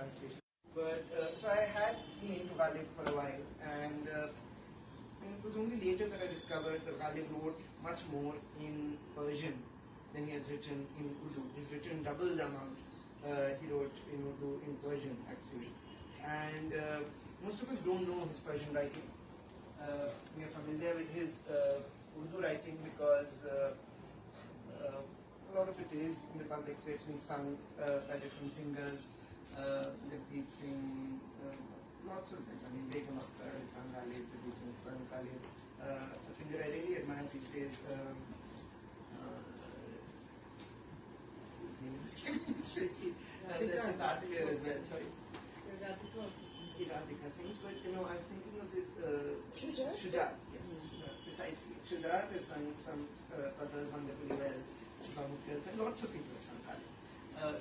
translation. But so I had been into Ghalib for a while, and it was only later that I discovered that Ghalib wrote much more in Persian than he has written in Urdu. He's written double the amount he wrote in Urdu in Persian, actually. And most of us don't know his Persian writing. We are familiar with his Urdu writing because a lot of it is in the public, so it's been sung by different singers. Jagdeep Singh, lots of them. I mean, Begum Akhtar, Ihsan Ghalib, Jagdeep Singh, Karan Ghalib. A singer I really admire these days. Whose name is escaping me straight? There's a art player as well. Sorry. Radhika Singh, but I was thinking of this Shujat, yes, precisely. Shujat has sung some others wonderfully well. Shubhamukal, and lots of people have sung Ghalib.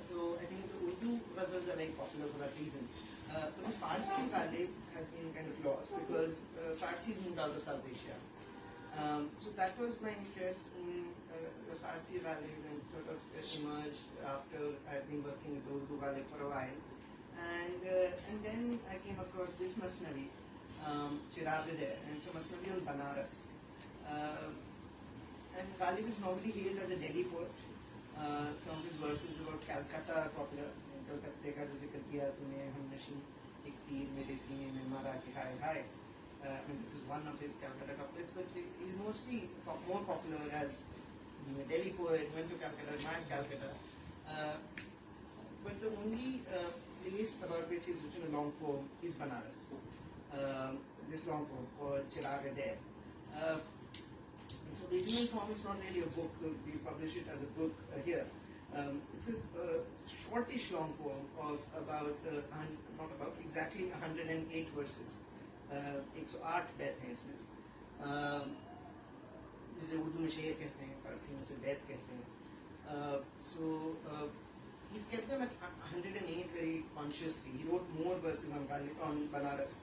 So I think the Urdu ghazals are very popular for that reason. But the Farsi Ghalib has been kind of lost because Farsi moved out of South Asia. So that was my interest in the Farsi Ghalib, and sort of emerged after I've been working with the Urdu Ghalib for a while. And then I came across this Masnavi, Chirag there, and it's a Masnavi on Banaras. And Ghalib is normally hailed as a Delhi poet. Some of his verses about Calcutta are popular. Calcutta ka jo zikr kiya tumne hum nashi ek teer mere seene mein mara ke hai hai. This is one of his Calcutta couplets, but he's mostly more popular as being a Delhi poet, went to Calcutta, admired Calcutta. But the only place about which he's written a long poem is Banaras. This long poem called Chirag there. Its original form is not really a book. We publish it as a book here. It's a shortish long poem of about, exactly 108 verses. 108 बैत हैं इसमें, जिसे उर्दू में शेर कहते हैं, फारसी में उसे बैत कहते हैं. So he's kept them at 108 very consciously. He wrote more verses on Banaras.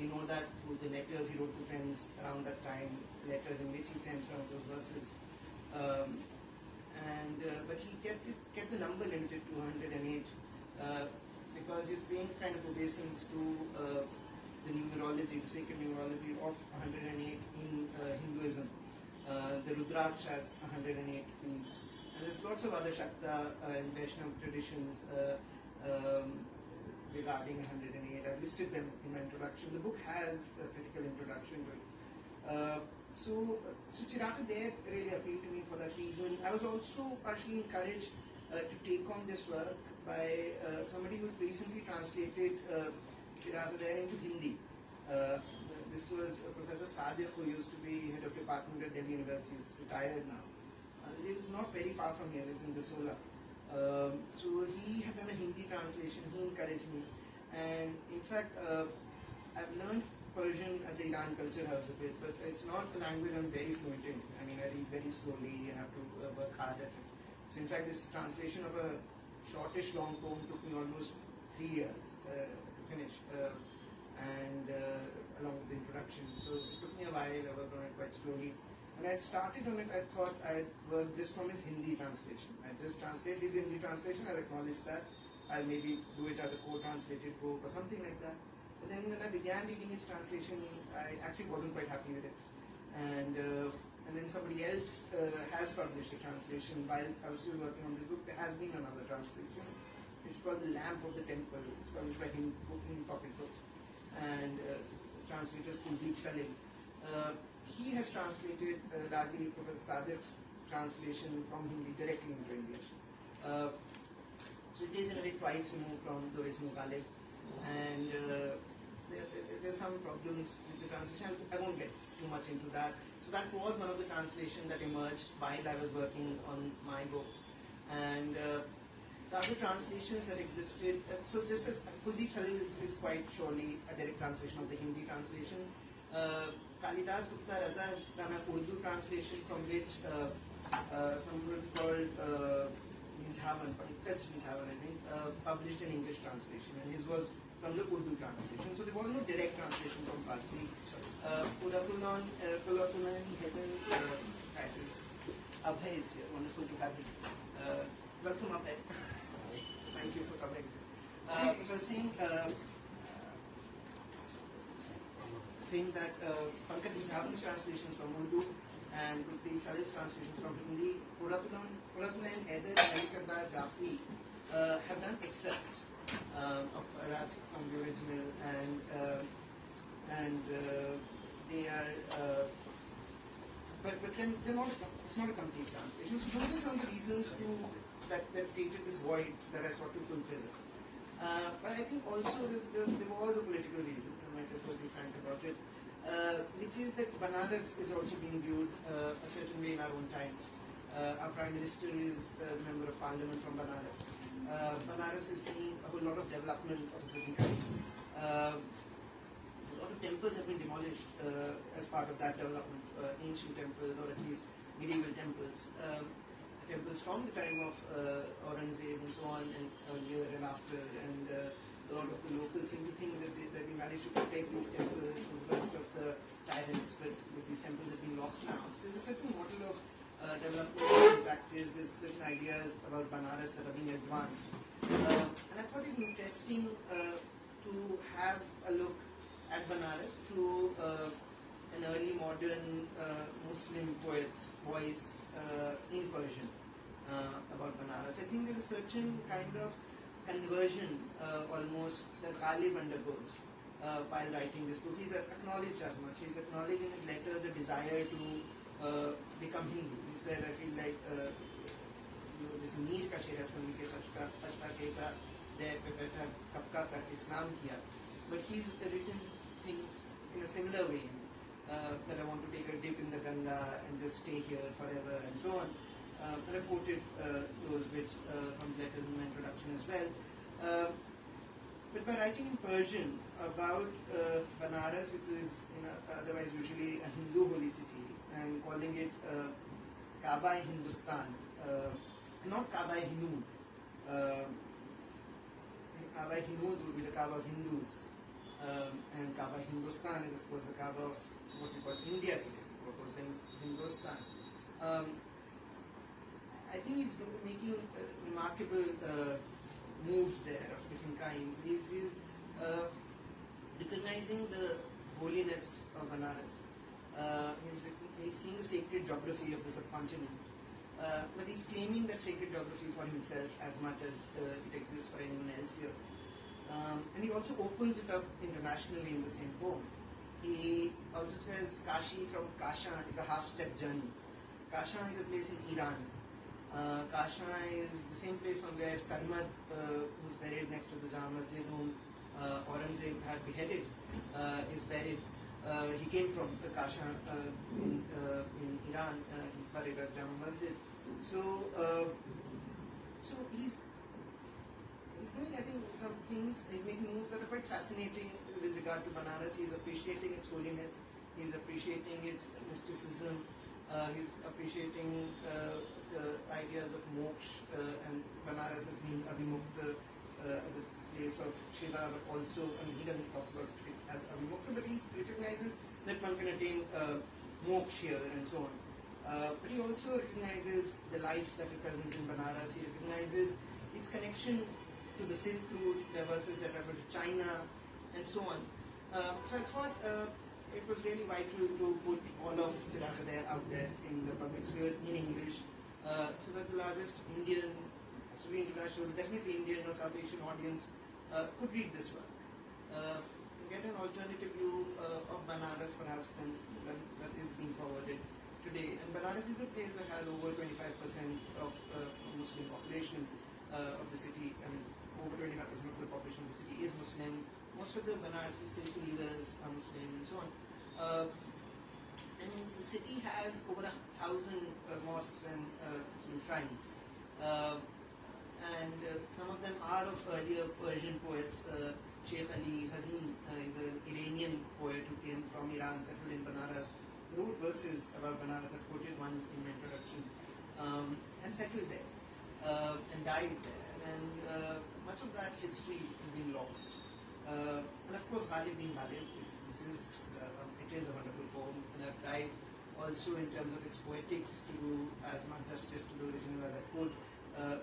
We know that through the letters he wrote to friends around that time, letters in which he sent some of those verses. But he kept the number limited to 108 because he's paying kind of obeisance to the numerology, the sacred numerology of 108 in Hinduism. The Rudraksh has 108 wings. And there's lots of other Shakta and Vaishnava traditions regarding 108. I've listed them in my introduction. The book has a critical introduction to it. So Chirag there really appealed to me for that reason. I was also partially encouraged to take on this work by somebody who recently translated Chirag there into Hindi. This was Professor Sadiq, who used to be head of department at Delhi University. He's retired now. He was not very far from here, lives in Jasola. So he had done a Hindi translation. He encouraged me, and in fact I've learned Persian at the Iran Culture House a bit, but it's not a language I'm very fluent in. I mean, I read very slowly and have to work hard at it. So in fact this translation of a shortish long poem took me almost 3 years to finish, and along with the introduction. So it took me a while. I worked on it quite slowly. When I had started on it, I thought I'd work just from his Hindi translation. I'd just translate his Hindi translation, I'll acknowledge that. I'll maybe do it as a co-translated book or something like that. But then when I began reading his translation, I actually wasn't quite happy with it. And then somebody else has published a translation. While I was still working on this book, there has been another translation. It's called The Lamp of the Temple. It's published by him in Pocket Books. And translator is Kuldeep Salim. He has translated largely Professor Sadiq's translation from Hindi directly into English. So it is in a way twice removed from the original Ghalib. And there's some problems with the translation. I won't get too much into that. So that was one of the translations that emerged while I was working on my book. And the other translations that existed, so just as Kuldeep Salim is quite surely a direct translation of the Hindi translation. Kalidas Gupta Raza has done an Urdu translation from which someone called Minjhavan, Pankaj Minjhavan, I think, published an English translation, and his was from the Urdu translation. So there was no direct translation from Farsi. Purapunan Hidden Abhay is here. Wonderful to have you. Welcome, Abhay. Thank you for coming. So I was saying that Pankaj Vijayan's translations from Urdu and Gurpreet Salih's translations from Hindi, Puratula and Heather and Ali Sardar Jafri have done excerpts of Arabs from the original, and they are, but then they're not. It's not a complete translation. So those are some of the reasons that created this void that I sought to fulfill. But I think also there was a political reason, I might as well be frank about it, which is that Banaras is also being viewed a certain way in our own times. Our Prime Minister is a member of Parliament from Banaras. Banaras is seeing a whole lot of development of a certain kind. A lot of temples have been demolished as part of that development, ancient temples or at least medieval temples. Temples from the time of Aurangzeb and so on, and earlier and after, and a lot of the locals seem to think that we managed to protect these temples from the worst of the tyrants, but these temples have been lost now. So there's a certain model of development and practice, there's certain ideas about Banaras that are being advanced. And I thought it interesting to have a look at Banaras through an early modern Muslim poet's voice in Persian about Banaras. I think there's a certain kind of conversion almost that Ghalib undergoes while writing this book. He's acknowledged as much. He's acknowledged in his letters a desire to become Hindu. He said, I feel like this Mir ka shehra sami ke pashta kecha der pe baitha kapka tak Islam kiya. But he's written things in a similar way. That I want to take a dip in the Ganga and just stay here forever and so on. And I've quoted those which from letters in my introduction as well. But by writing in Persian about Banaras, which is otherwise usually a Hindu holy city, and calling it Kaaba-i Hindustan, not Kaaba-i Hinud. Kaaba-i Hinud would be the Kaaba of Hindus, and Kaaba-i Hindustan is of course the Kaaba of what we call India today, what was then Hindustan. I think he's making remarkable moves there of different kinds. He's recognizing the holiness of Banaras. He's seeing the sacred geography of the subcontinent. But he's claiming that sacred geography for himself as much as it exists for anyone else here. And he also opens it up internationally in the same poem. He also says Kashi from Kashan is a half-step journey. Kashan is a place in Iran. Kashan is the same place from where Sarmad, who's buried next to the Jama Masjid, whom Aurangzeb had beheaded, is buried. He came from the Kashan in Iran. He's buried at Jama Masjid. So he's doing, I think, some things. He's making moves that are quite fascinating with regard to Banaras. He's appreciating its holiness. He's appreciating its mysticism. He's appreciating the ideas of moksha, and Banaras as being Abhimukta as a place of Shiva, but also, I mean, he doesn't talk about it as Abhimukta, but he recognizes that one can attain moksha here and so on. But he also recognizes the life that is present in Banaras. He recognizes its connection to the Silk Route, the verses that refer to China, and so on. So I thought it was really vital to put all of Chiragh out there in the public sphere in English, so that the largest Indian, international, definitely Indian or South Asian audience could read this one. Get an alternative view of Banaras perhaps than that is being forwarded today. And Banaras is a place that has over 25% of Muslim population of the city. I mean, over 25% of the population of the city is Muslim. Most of the Banarasi Sikh leaders are Muslim and so on. And the city has over 1,000 mosques and shrines. And some of them are of earlier Persian poets. Sheikh Ali Hazin is an Iranian poet who came from Iran, settled in Banaras, wrote verses about Banaras. I quoted one in my introduction, and settled there and died there. And much of that history has been lost. And of course, Ghalib being Ghalib, it is a wonderful poem, and I've tried also in terms of its poetics to do as much justice to the original as I could.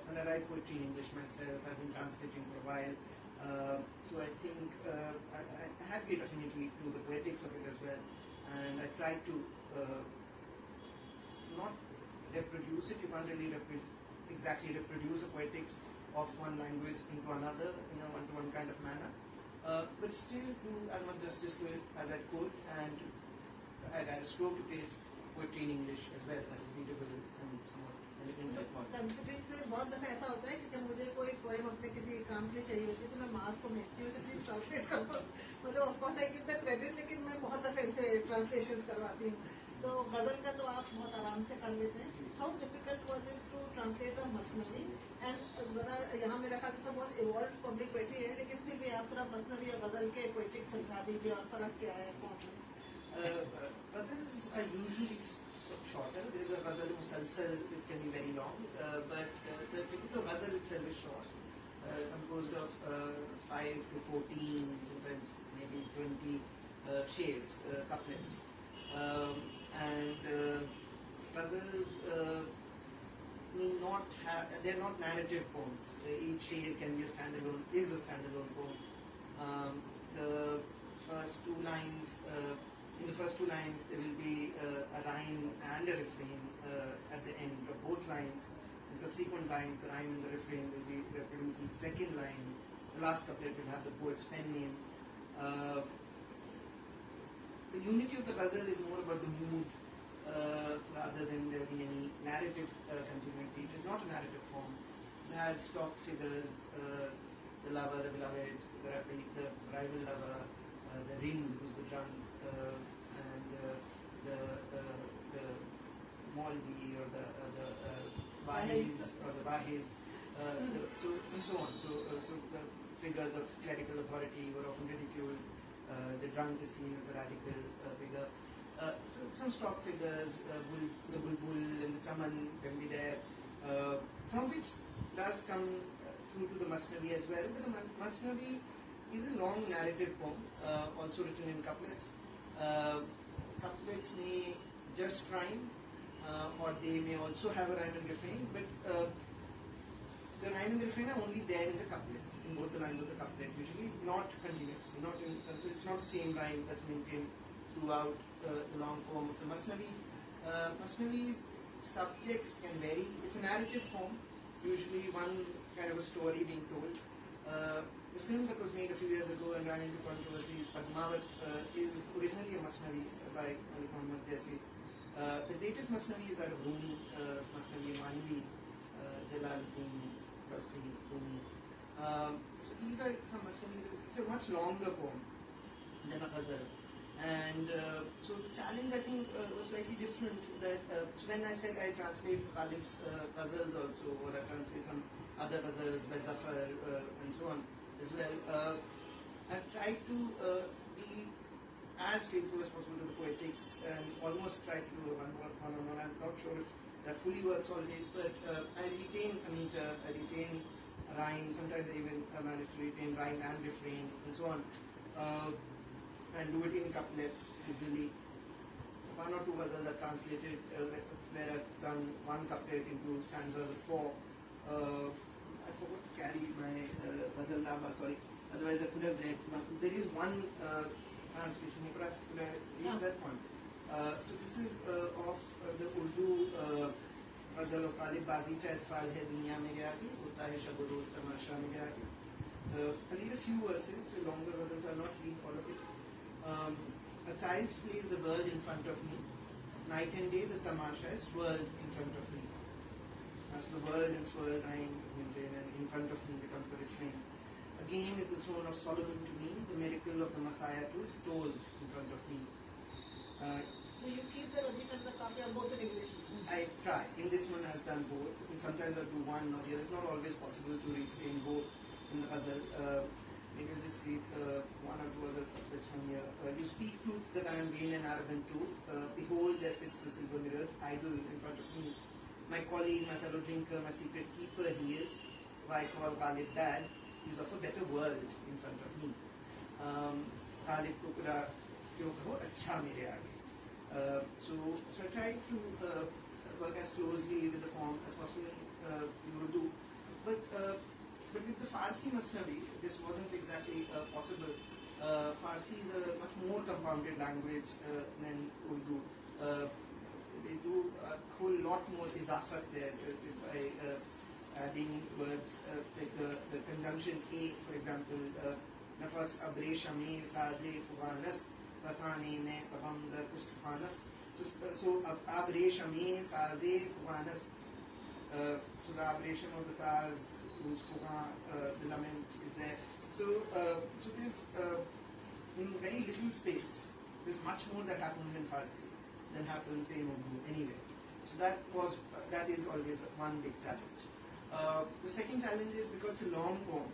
And I write poetry in English myself. I've been translating for a while. So I think I had great affinity to the poetics of it as well, and I tried to not reproduce it. You can't really exactly reproduce the poetics of one language into another in a one-to-one kind of manner, but still do as much justice to it as I could, and I had a strove to create poetry in English as well that is readable and somewhat elegant. Considering से बहुत दफा ऐसा होता है कि मुझे कोई poem अपने किसी काम के लिए चाहिए होती है तो मैं मास को भेजती हूँ तो प्लीज ट्रांसलेट कर दो मतलब of course I give the credit लेकिन मैं बहुत दफे इनसे ट्रांसलेशंस करवाती हूँ तो गजल का तो आप बहुत आराम से कर लेते हैं how difficult was it to translate a मसनवी एंड यहाँ मेरा ख्याल से तो बहुत इवॉल्व पब्लिक पोएट्री है लेकिन फिर भी आप थोड़ा मसनवी या गजल के पोएटिक समझा दीजिए और फर्क क्या है कौन सा Ghazals are usually shorter. There is a ghazal musalsal which can be very long, but the typical ghazal itself is short, composed of 5 to 14, sometimes maybe 20 shades, couplets. And ghazals need not have, they are not narrative poems. Each shade can be a standalone, is a standalone poem. The first two lines, in the first two lines there will be a rhyme and a refrain at the end of both lines. In subsequent lines, the rhyme and the refrain will be reproduced in the second line. The last couplet will have the poet's pen name. The unity of the ghazal is more about the mood rather than there being any narrative continuity. It is not a narrative form. It has stock figures, the lover, the beloved, the rival lover, the ring, who's the drunk, and the Maulvi or the Wahiz or the Wahid, so and so on. So the figures of clerical authority were often ridiculed. The drunk is seen as a radical figure. Some stock figures, the bulbul and the chaman can be there. Some of which does come through to the Masnavi as well, but the Masnavi is a long narrative poem, also written in couplets. Couplets may just rhyme, or they may also have a rhyme and refrain, but the rhyme and refrain are only there in the couplet, in both the lines of the couplet, usually not continuously. It's not the same rhyme that's maintained throughout the long poem of the Masnavi. Masnavi's subjects can vary. It's a narrative form, usually one kind of a story being told. The film that was made a few years ago and ran into controversies, Padmavat, is originally a Masnavi by Malik Muhammad Jaisi. The greatest Masnavi is that of Rumi, Masnavi Manvi, Jalaluddin, Rumi. So these are some Masnavis. It's a much longer poem than a ghazal. And so the challenge, I think, was slightly different. That so when I said I translate Ghalib's ghazals also, or I translate some other ghazals by Zafar and so on as well, I've tried to be as faithful as possible to the poetics and almost try to do a one-on-one. I'm not sure if that fully works always, but I retain a meter, I retain rhyme, sometimes I even manage to retain rhyme and refrain and so on. And do it in couplets usually. One or two ghazals are translated where I've done one couplet into stanzas of 4. I forgot to carry my ghazal nama, sorry. Otherwise I could have read one. There is one translation, perhaps could I read that one? So this is of the Urdu ghazal of Ghalib Bazi Cha Itfal Hai Duniya Mein Gaya Ki, Hota Hai Shab Roz Tamasha Mein Gaya Ki. I'll read a few verses, it's a longer ghazal, so I'll not read all of it. A child plays the world in front of me. Night and day the tamasha is swirled in front of me. As the world and swirl rhyme and in front of me becomes the refrain. A game is the throne of Solomon to me. The miracle of the Messiah too is told in front of me. So you keep the Radif and the Kafi are both in English? I try. In this one I've done both. And sometimes I'll do one or the other. It's not always possible to retain both in the ghazal. Maybe I'll just read one or two other couplets from here. You speak truth that I am vain and arrogant too. Behold, there sits the silver mirror, idle in front of me. My colleague, my fellow drinker, my secret keeper, he is. Why call Ghalib bad? He's of a better world in front of me. Ghalib ko pura kyo kaho acha mere aage. So I try to work as closely with the form as possible in Urdu. But but with the Farsi Masnavi, this wasn't exactly possible. Farsi is a much more compounded language than Urdu. They do a whole lot more izafat there by adding words like the conjunction a, for example, nafas abre shame saze fuganast vasane ne tabamdar ustfanast. So abre shame saze fuganast. So the aberration of the saz, the lament is there. So there's in very little space, there's much more that happens in Farsi than happens in Urdu anyway. So that is always one big challenge. The second challenge is because it's a long poem,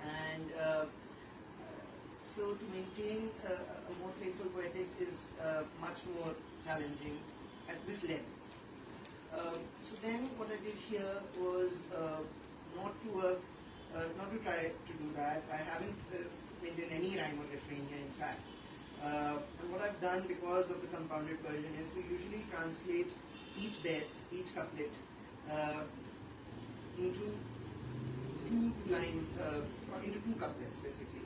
and so to maintain a more faithful poetics is much more challenging at this length. So then what I did here was not to try to do that. I haven't maintained any rhyme or refrain here, in fact. And what I've done because of the compounded version is to usually translate each bait, each couplet into two lines, or into two couplets basically,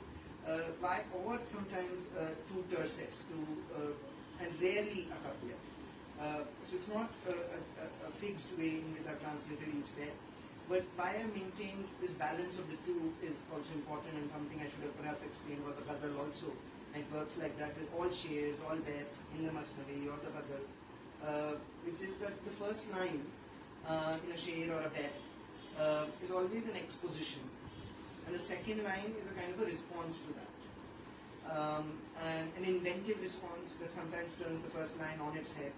or sometimes two tercets, and rarely a couplet. So it's not a fixed way in which I've translated each bait, but why I maintained this balance of the two is also important, and something I should have perhaps explained about the ghazal also. And it works like that with all shares, all baits in the masnavi or the ghazal, which is that the first line in a share or a bait is always an exposition, and the second line is a kind of a response to that. And an inventive response that sometimes turns the first line on its head,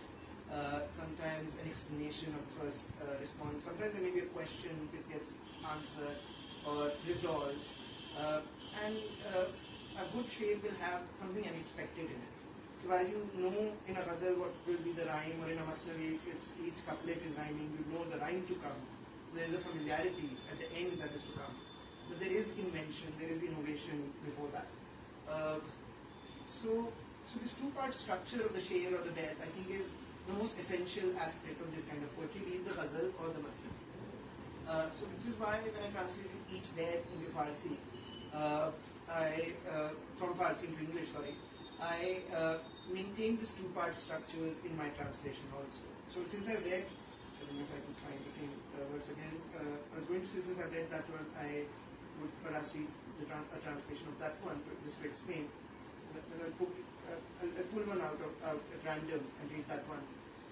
sometimes an explanation of the first response, sometimes there may be a question which gets answered or resolved, and a good shade will have something unexpected in it. So while you know in a ghazal what will be the rhyme, or in a masnavi if each couplet is rhyming, you know the rhyme to come. So there is a familiarity at the end that is to come. But there is invention, there is innovation before that. So this two-part structure of the shair or the bait, I think, is the most essential aspect of this kind of poetry, be it the ghazal or the masnavi. So which is why when I translated each bait into Farsi, from Farsi into English, I maintained this two-part structure in my translation also. So since I've read, I don't know if I could find the same words again, I was going to say since I've read that one, I would perhaps read a translation of that one, just to explain. I'll pull one out at random and read that one.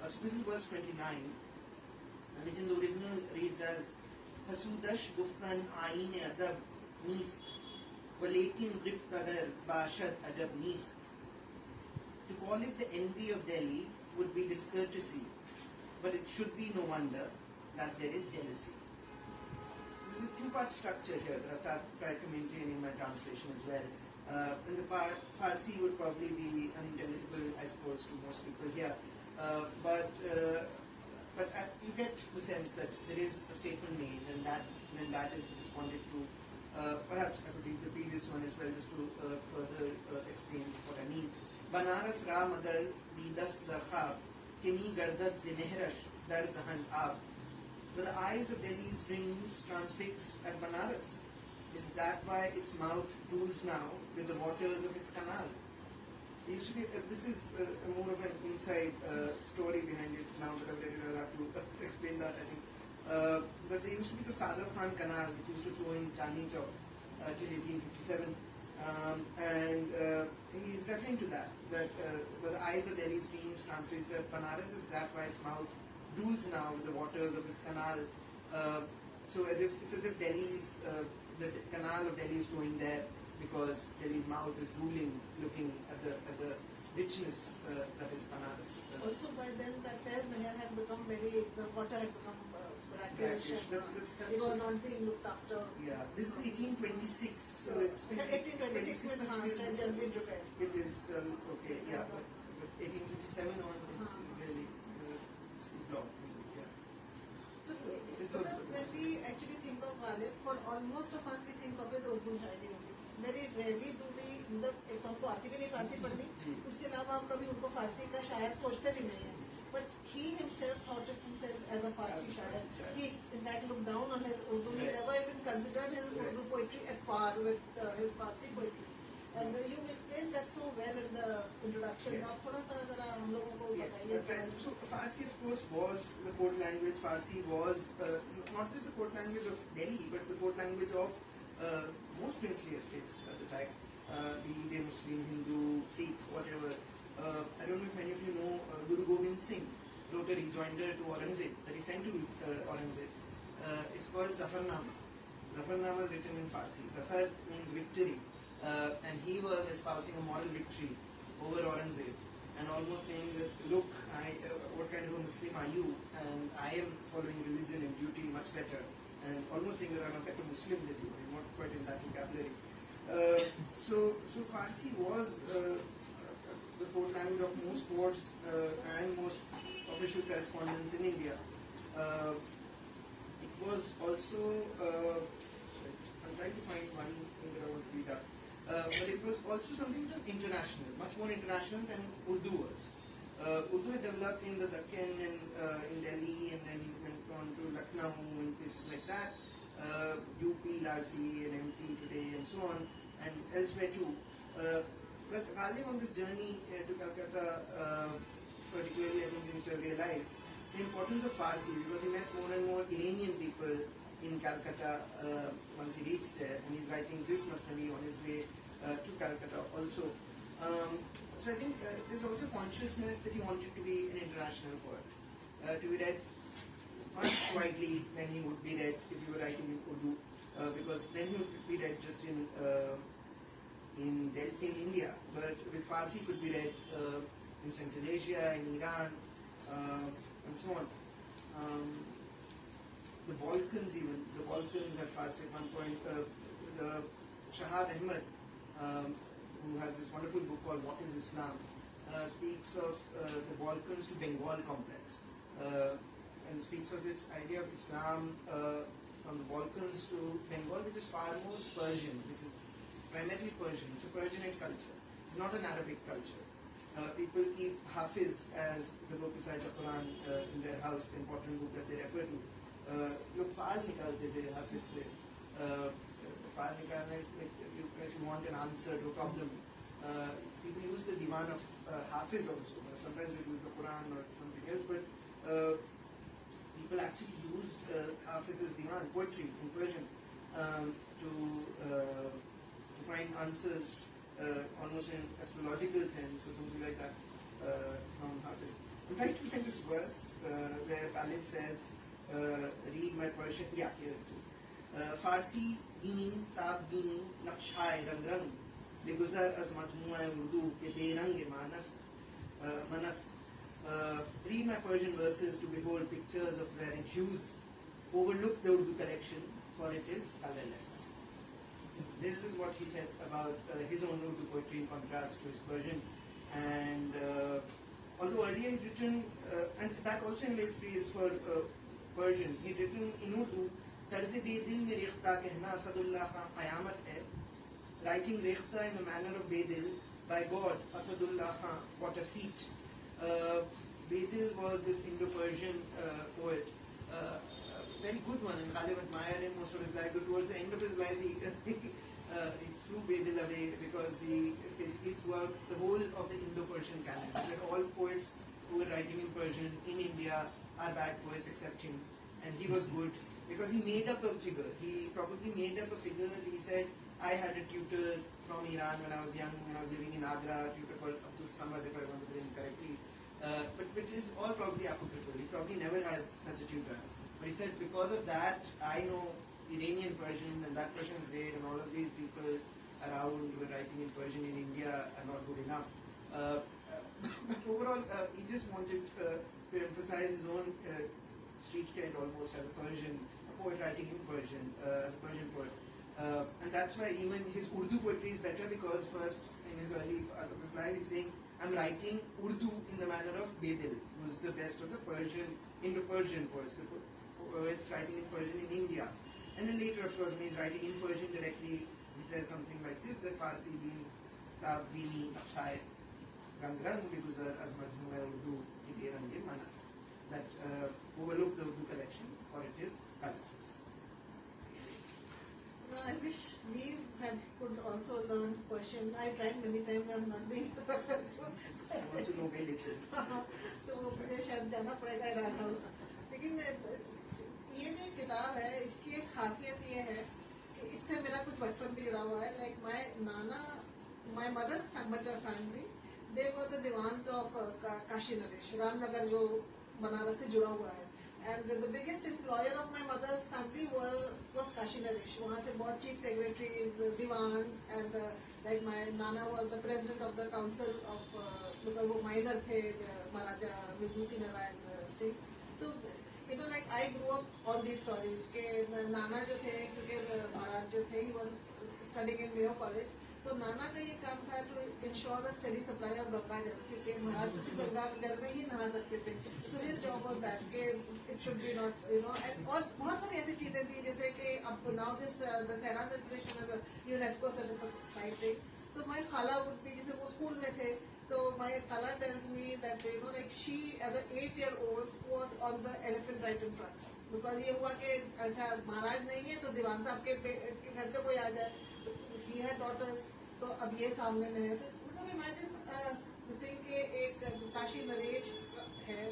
So this is verse 29, which in the original reads as Hasudash guftan aine adab neest walakin grip kadar bashad ajab neest. To call it the envy of Delhi would be discourtesy, but it should be no wonder that there is jealousy. This is a two-part structure here that I've tried to maintain in my translation as well. And the part Farsi would probably be unintelligible, I suppose, to most people here. But you get the sense that there is a statement made, and then that is responded to. Perhaps I could read the previous one as well, just to further explain what I mean. Banaras ra madar didas darkhab kimi gardat zinehrash dardahan ab. But the eyes of Delhi's dreams transfixed at Banaras. Is that why its mouth drools now with the waters of its canal? There used to be, this is more of an inside story behind it. Now that I've read it, I'll have to explain that, I think. But there used to be the Sadaf Khan Canal, which used to flow in Chandni Chowk till 1857. And he's referring to that where the eyes of Delhi's dreams transfixed at Banaras, is that why its mouth drools now with the waters of its canal. So it's as if Delhi's the canal of Delhi is flowing there because Delhi's mouth is drooling, looking at the richness that is Banaras. Also by then that fair Meher had become the water had become brackish. It was not being looked after. Yeah, this is 1826, so it's 1826 was had just been repaired. It is okay, yeah, but 1857 on really is blocked. So that when we actually think of Ghalib, for almost of us we think of his Urdu shairi only. Very rarely do we, मतलब एक तो हमको आती भी नहीं फारसी पढ़नी, उसके अलावा हम कभी उनको फारसी का शायर सोचते भी नहीं है. But he himself thought of himself as a Farsi shair. Right. He in fact looked down on his Urdu. He Right. never even considered his Urdu poetry at par with his Farsi poetry. And you explained that so well in the introduction. Yes. आप थोड़ा सा जरा हम लोगों को Yes, बताइए that's right. So Farsi, of course, was the court language. Farsi was not just the court language of Delhi, but the court language of most princely estates at the time, be they Muslim, Hindu, Sikh, whatever. I don't know if many of you know Guru Gobind Singh wrote a rejoinder to Aurangzeb that he sent to Aurangzeb. It's called Zafarnama. Zafarnama is written in Farsi. Zafar means victory, and he was espousing a moral victory over Aurangzeb, and almost saying that, look, what kind of a Muslim are you? And I am following religion and duty much better, and almost saying that I'm a better Muslim than you. I'm not quite in that vocabulary. So Farsi was the court language of most courts and most official correspondence in India. It was also, I'm trying to find one thing that I want to read up. But it was also something that was international, much more international than Urdu was. Urdu had developed in the Deccan and in Delhi, and then went on to Lucknow and places like that, UP largely, and MP today, and so on, and elsewhere too. But Ghalib on this journey to Calcutta, particularly, I think seems to have realized the importance of Farsi, because he met more and more Iranian people in Calcutta once he reached there, and he's writing this Masnavi on his way to Calcutta also. So I think there's also consciousness that he wanted to be an international poet, to be read much widely than he would be read if he were writing in Urdu, because then he would be read just in India, but with Farsi could be read in Central Asia, in Iran, and so on. The Balkans even, the Balkans had Farsi at one point. The Shahab Ahmed, who has this wonderful book called What is Islam, speaks of the Balkans to Bengal complex, and speaks of this idea of Islam from the Balkans to Bengal, which is far more Persian, which is primarily Persian. It's a Persianate culture. It's not an Arabic culture. People keep Hafiz as the book beside the Quran in their house, the important book that they refer to. लोग फाल निकालते थे हाफिज से. फाल निकालना is like if you want an answer to a problem. People use the divan of Hafiz also. Sometimes they use the Quran or something else, but people actually used Hafiz's divan, poetry in Persian, to find answers almost in astrological sense or something like that from Hafiz. I'm trying to find this verse where Ghalib says, read my Persian. Yeah, here it is. Farsi deen tab dini naqshai rang rang beguzar az majmu'a urdu ke berang manast. Read my Persian verses to behold pictures of varied hues. Overlook the Urdu collection, for it is colorless. This is what he said about his own Urdu poetry in contrast to his Persian. And although earlier he'd written, and that also in ways praise for Persian, he'd written in Urdu, Tarz-e Bedil mein rekhta kehna Asadullah Khan qayamat hai. Writing rekhta in the manner of Bedil, by God, Asadullah Khan, what a feat. Bedil was this Indo-Persian poet, very good one, and Ghalib admired him most of his life, but towards the end of his life he threw Bedil away because he basically threw out the whole of the Indo-Persian canon. He said all poets who were writing in Persian in India are bad poets except him, and he was good because he made up a figure. He probably made up a figure. He said, I had a tutor from Iran when I was young, when I was living in Agra, a tutor called Abdus Samad, if I remember the name correctly. But it is all probably apocryphal. He probably never had such a tutor. But he said, because of that, I know Iranian Persian, and that Persian is great, and all of these people around who are writing in Persian in India are not good enough. But overall, he just wanted to emphasize his own street cred almost as a Persian, a poet writing in Persian, as a Persian poet. And that's why even his Urdu poetry is better, because first, in his early part of his life, he's saying, I'm writing Urdu in the manner of Bedil, who's the best of the Persian, Indo-Persian poets, the poets writing in Persian in India. And then later, of course, when he's writing in Persian directly, he says something like this, that Farsi bin tab bini naqshai rang rang beguzar az majmu'a urdu ke range manast. that overlook the Urdu collection, or it is colorless. I wish we could also learn Persian. I tried many times, I'm not being successful. I want to know very little. तो मुझे शायद जाना पड़ेगा Iran house. लेकिन ये जो किताब है, इसकी एक खासियत ये है कि इससे मेरा कुछ बचपन भी जुड़ा हुआ है. Like my nana, my mother's family, they were the diwans of Kashi Naresh, Ramnagar जो बनारस से जुड़ा हुआ है. And the biggest employer of my mother's family was Kashi Naresh. वहाँ से बहुत chief secretaries, diwans, and like my nana was the president of the council of because वो minor थे महाराजा विभूति नारायण सिंह. तो like I grew up on these stories के नाना जो थे, क्योंकि महाराज जो थे, he was studying in Mayo College. तो नाना का ये काम था to ensure a steady supply of Ganga जल, क्योंकि महाराज तो सिर्फ गंगा जल में ही नहा सकते थे. So his job was that कि it should be not, and और बहुत सारी ऐसी चीजें थी जैसे कि अब now this the Sahara celebration is a UNESCO certified thing. तो my खाला would be, जैसे वो स्कूल में थे, तो my खाला tells me that like she as an 8-year-old was on the elephant right in front. Because ये हुआ कि अच्छा महाराज नहीं है तो दीवान साहब के घर से कोई आ जाए. He had daughters, तो अब ये सामने में है. तो मतलब imagine सिंह के एक काशी नरेश है,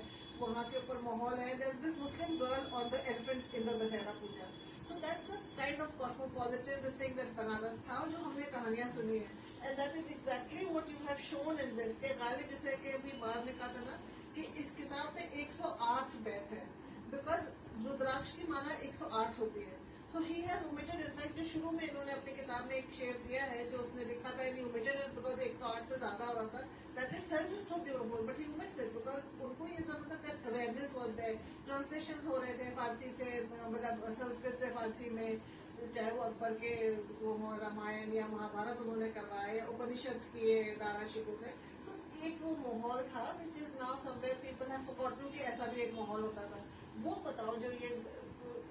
वहाँ के ऊपर माहौल है. There's this Muslim girl on the elephant in the Dussehra Puja. So that's a kind of cosmopolitan this thing that Banaras था, जो हमने कहानियाँ सुनी है. And that is exactly what you have shown in this. के गालिब जैसे कि अभी बाहर ने कहा था ना कि इस किताब में 108 बैत है. Because रुद्राक्ष की माला 108 होती है. So he has omitted, in fact, जो शुरू में इन्होंने अपनी किताब में एक शेर दिया है जो उसने लिखा था, he omitted it because 108 से ज़्यादा हो रहा था. That itself is so beautiful, but he omits it because उनको ये समझता that awareness was there. Translations हो रहे थे फारसी से, मतलब संस्कृत से फारसी में, चाहे वो अकबर के वो रामायण या महाभारत उन्होंने करवाए या उपनिषद किए दारा शिकोह ने. So एक वो माहौल था which is now somewhere people have forgotten कि ऐसा भी एक माहौल होता था. वो बताओ जो ये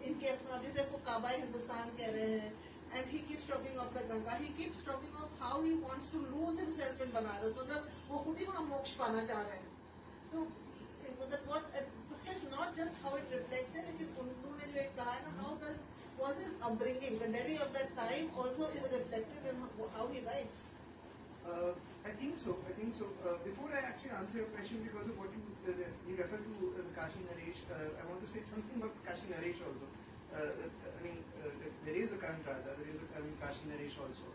इनके अब जैसे वो काबा हिंदुस्तान कह रहे हैं, and he keeps talking of the Ganga, he keeps talking of how he wants to lose himself in Banaras. मतलब वो खुद ही वहाँ मोक्ष पाना चाह रहे हैं. तो मतलब what तो सिर्फ not just how it reflects है, लेकिन उन्होंने जो एक कहा है ना, how was his upbringing, the Delhi of that time also is reflected in how he writes. I think so. Before I actually answer your question, because of what you refer to the Kashi Naresh, I want to say something about Kashi Naresh also. There is a current Raja, there is a current Kashi Naresh also.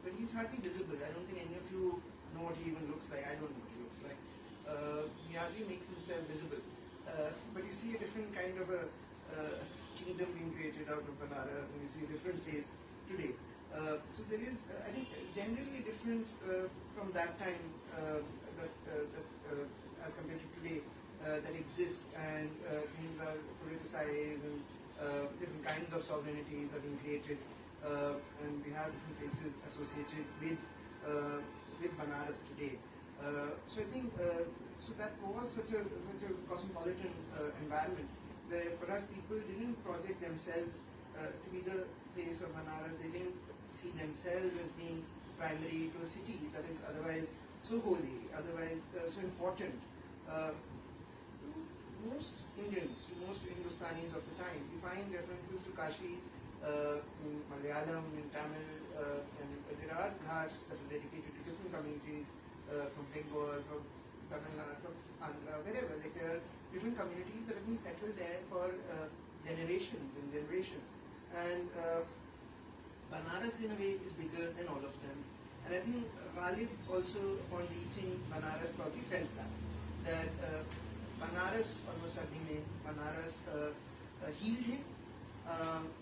But he's hardly visible. I don't think any of you know what he even looks like. I don't know what he looks like. He hardly makes himself visible. But you see a different kind of a kingdom being created out of Banaras, and you see a different face today. So there is, I think, generally a difference from that time as compared to today that exists, and things are politicized, and different kinds of sovereignties are being created, and we have different faces associated with Banaras today. So I think so that was such a cosmopolitan environment where perhaps people didn't project themselves to be the face of Banaras. They didn't see themselves as being primary to a city that is otherwise so holy, otherwise so important to most Indians, to most Hindustanis of the time. You find references to Kashi in Malayalam, in Tamil, and there are ghats that are dedicated to different communities from Bengal, from Tamil Nadu, from Andhra, wherever. Like there are different communities that have been settled there for generations and generations. And Banaras in a way is bigger than all of them. And I think Ghalib also, upon reaching Banaras, probably felt that Banaras almost again, Banaras healed him.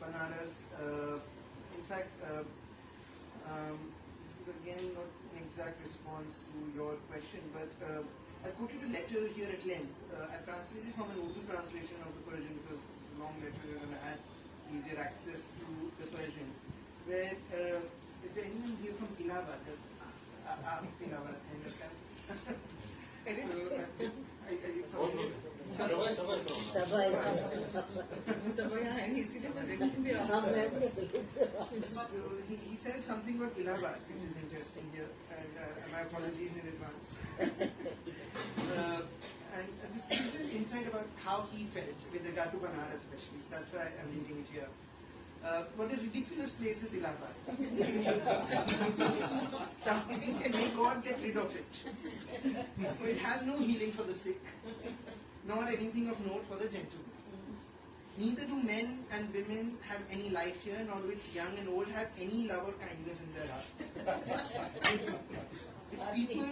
Banaras, in fact, this is again not an exact response to your question, but I've quoted a letter here at length. I've translated from an Urdu translation of the Persian because it's a long letter and I had easier access to the Persian. Where is there anyone here from Allahabad? Allahabad, I understand. So he says something about Allahabad, which is interesting here, and my apologies in advance. and this gives an insight about how he felt with regard to Banaras especially. So that's why I'm reading it here. What a ridiculous place is Allahabad. May God get rid of it. It has no healing for the sick, nor anything of note for the gentleman. Neither do men and women have any life here, nor do its young and old have any love or kindness in their hearts. It's people.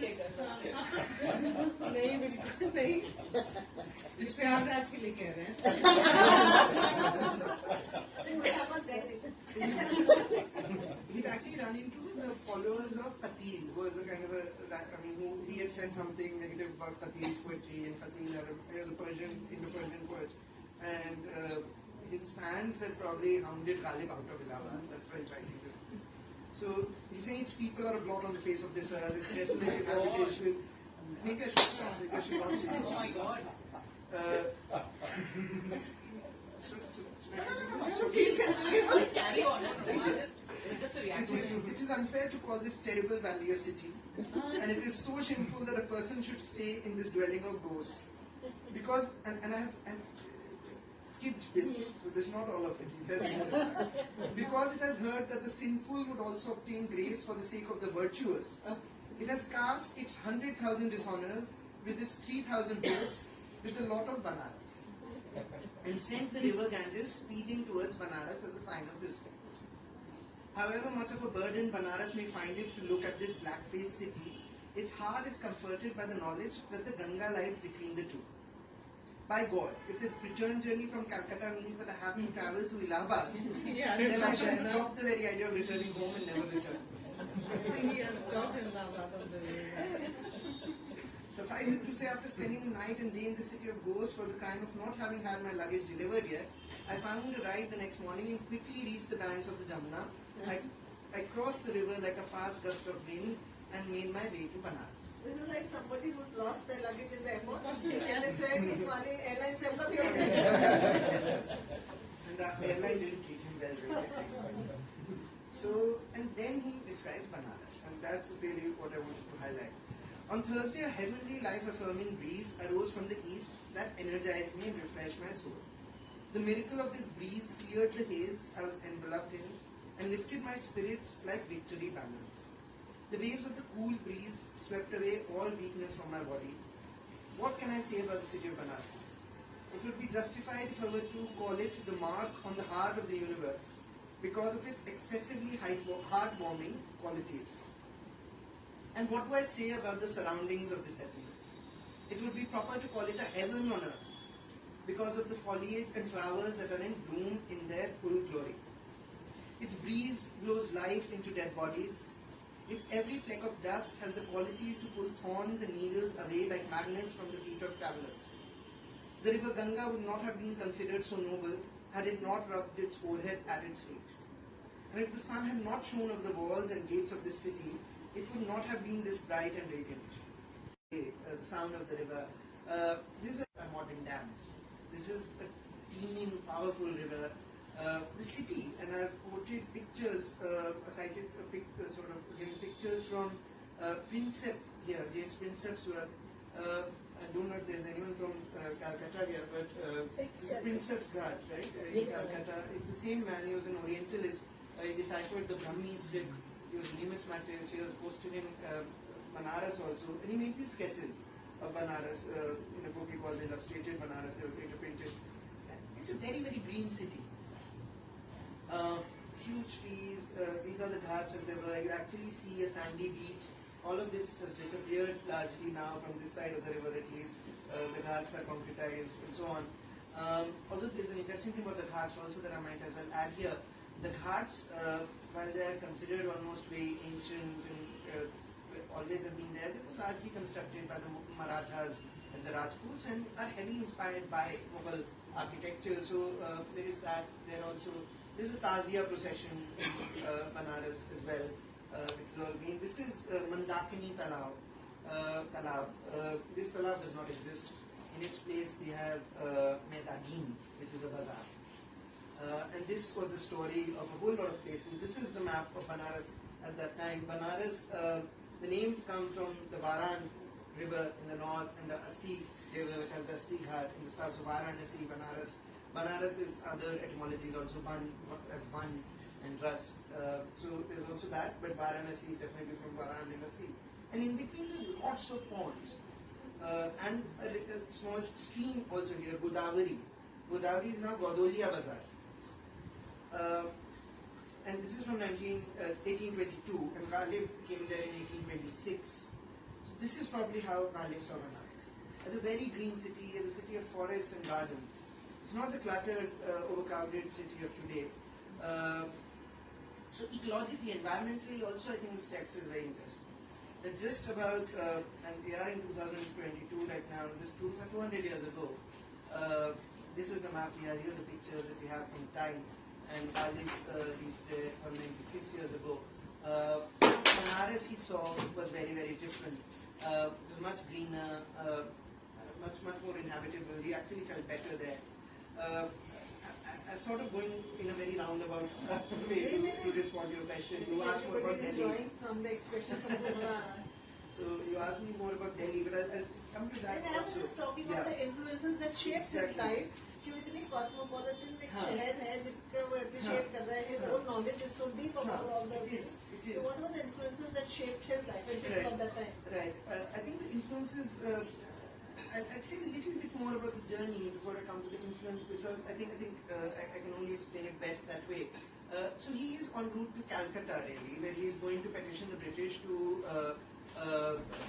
नहीं बिल्कुल नहीं इस पे आप राज के लिए कह रहे हैं He'd actually run into the followers of Patil, who was a kind of who he had said something negative about Patil's poetry, and Patil was a Persian, Indo-Persian poet, and his fans had probably hounded Ghalib out of Allahabad. That's why he's writing this. So he's saying its people are a blot on the face of this earth, this desolate habitation. Maybe I should stop. Maybe I should not. Oh my God. Please continue. Just carry on. It's just a reaction. It is unfair to call this terrible valley a city, and it is so shameful that a person should stay in this dwelling of ghosts. Because, and I've skipped bits, so this is not all of it. He says, because it has heard that the sinful would also obtain grace for the sake of the virtuous. It has cast its 100,000 dishonors with its 3,000 hopes with a lot of Banaras, and sent the river Ganges speeding towards Banaras as a sign of respect. However much of a burden Banaras may find it to look at this black-faced city, its heart is comforted by the knowledge that the Ganga lies between the two. By God, if the return journey from Calcutta means that I have to travel to Allahabad, then I shall drop the very idea of returning home and never return. He has stopped in Allahabad on the way. Suffice it to say, after spending night and day in the city of ghosts for the crime of not having had my luggage delivered yet, I found a ride the next morning and quickly reached the banks of the Jamuna. I crossed the river like a fast gust of wind and made my way to Banaras. This is like somebody who's lost their luggage in the airport and they swear he's wale airline se apna And the airline didn't treat him well, basically. So, and then he describes Banaras, and that's really what I wanted to highlight. On Thursday, a heavenly, life-affirming breeze arose from the east that energized me and refreshed my soul. The miracle of this breeze cleared the haze I was enveloped in and lifted my spirits like victory banners. The waves of the cool breeze swept away all weakness from my body. What can I say about the city of Banaras? It would be justified if I were to call it the mark on the heart of the universe because of its excessively heartwarming qualities. And what do I say about the surroundings of the settlement? It would be proper to call it a heaven on earth because of the foliage and flowers that are in bloom in their full glory. Its breeze blows life into dead bodies. Its every fleck of dust has the qualities to pull thorns and needles away like magnets from the feet of travelers. The river Ganga would not have been considered so noble had it not rubbed its forehead at its feet. And if the sun had not shone over the walls and gates of this city, it would not have been this bright and radiant. The sound of the river. This is a modern dams. This is a teeming, powerful river. The city, and I've quoted pictures, cited sort of giving pictures from Princep here, James Princep's work. I don't know if there's anyone from Calcutta here, but Princep's Ghat, right? In Calcutta. It's the same man, he was an Orientalist. He deciphered the Brahmi script. He was a numismatist. He was posted in Banaras also. And he made these sketches of Banaras in a book he called Illustrated Banaras. They were later printed. It's a very, very green city. Huge trees. These are the ghats as they were. You actually see a sandy beach. All of this has disappeared largely now from this side of the river at least. The ghats are concretized and so on. Although there's an interesting thing about the ghats also that I might as well add here. The ghats, while they are considered almost very ancient and always have been there, they were largely constructed by the Marathas and the Rajputs and are heavily inspired by Mughal architecture. So there is that. There also, there is a Tazia procession in Banaras as well. Which is all green. This is Mandakini Talab. This talab does not exist. In its place we have Medagin, which is a bazaar. And this was the story of a whole lot of places. This is the map of Banaras at that time. Banaras, the names come from the Varan river in the north, and the Asi river, which has the Asi Ghat in the south. So Varanasi, Banaras. Banaras is other etymologies also, as Van and Ras. So there's also that, but Varanasi is definitely from Varanasi. And in between there are lots of ponds. And a small stream also here, Godavari. Godavari is now Godolia Bazar. And this is from 1822, and Ghalib came there in 1826. So this is probably how Ghalib saw Banaras. As a very green city, as a city of forests and gardens. It's not the cluttered, overcrowded city of today. So ecologically, environmentally, also I think this text is very interesting. That just about, and we are in 2022 right now, just 200 years ago, this is the map we have, here are the pictures that we have from time, and Ghalib reached there 96 years ago. Banaras he saw was very, very different. It was much greener, much more inhabitable. He actually felt better there. I'm sort of going in a very roundabout way to respond to your question. You asked more about Delhi. From the expression So you asked me more about Delhi, but I'll come to that. And I was just talking about the influences that shaped his life. कि इतनी cosmopolitan एक शहर है जिसका वो appreciate कर रहा है. His own knowledge is so deep about all the things. So what were the influences that shaped his life and people at that time? Right. I think the influences. I'd say a little bit more about the journey before I come to the influence. So I think I can only explain it best that way. So he is en route to Calcutta really, where he is going to petition the British to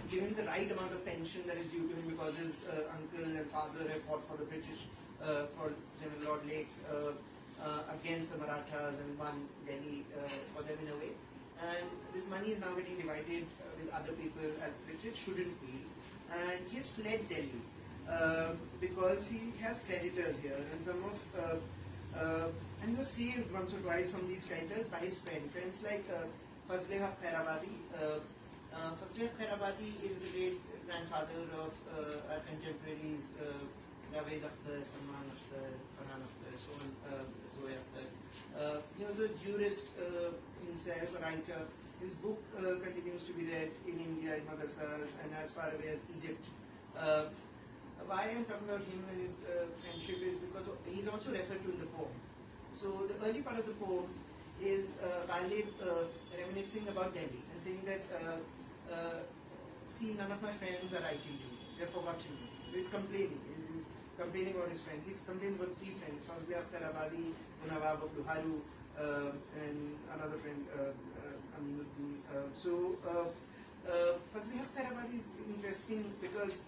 give him the right amount of pension that is due to him because his uncle and father have fought for the British, for General Lord Lake, against the Marathas and won Delhi for them in a way. And this money is now getting divided with other people as British shouldn't be. And he's fled Delhi because he has creditors here, and some of and he was saved once or twice from these creditors by his friends like Fazle Haq Khairabadi. Fazle Haq Khairabadi is the great grandfather of our contemporaries, Javed Akhtar, Salman Akhtar, Farhan Akhtar, so on, Zoe Akhtar. He was a jurist himself, a writer. His book continues to be read in India, in madrasas, and as far away as Egypt. Why I'm talking about him and his friendship is because he's also referred to in the poem. So the early part of the poem is Ghalib reminiscing about Delhi and saying that, see, none of my friends are writing to me. They've forgotten me. So he's complaining. He's complaining about his friends. He complains about three friends, Fazle Akhtar Abadi, Nawab of Luharu, and another friend, Aminuddin. Fazle Haq Khairabadi is interesting because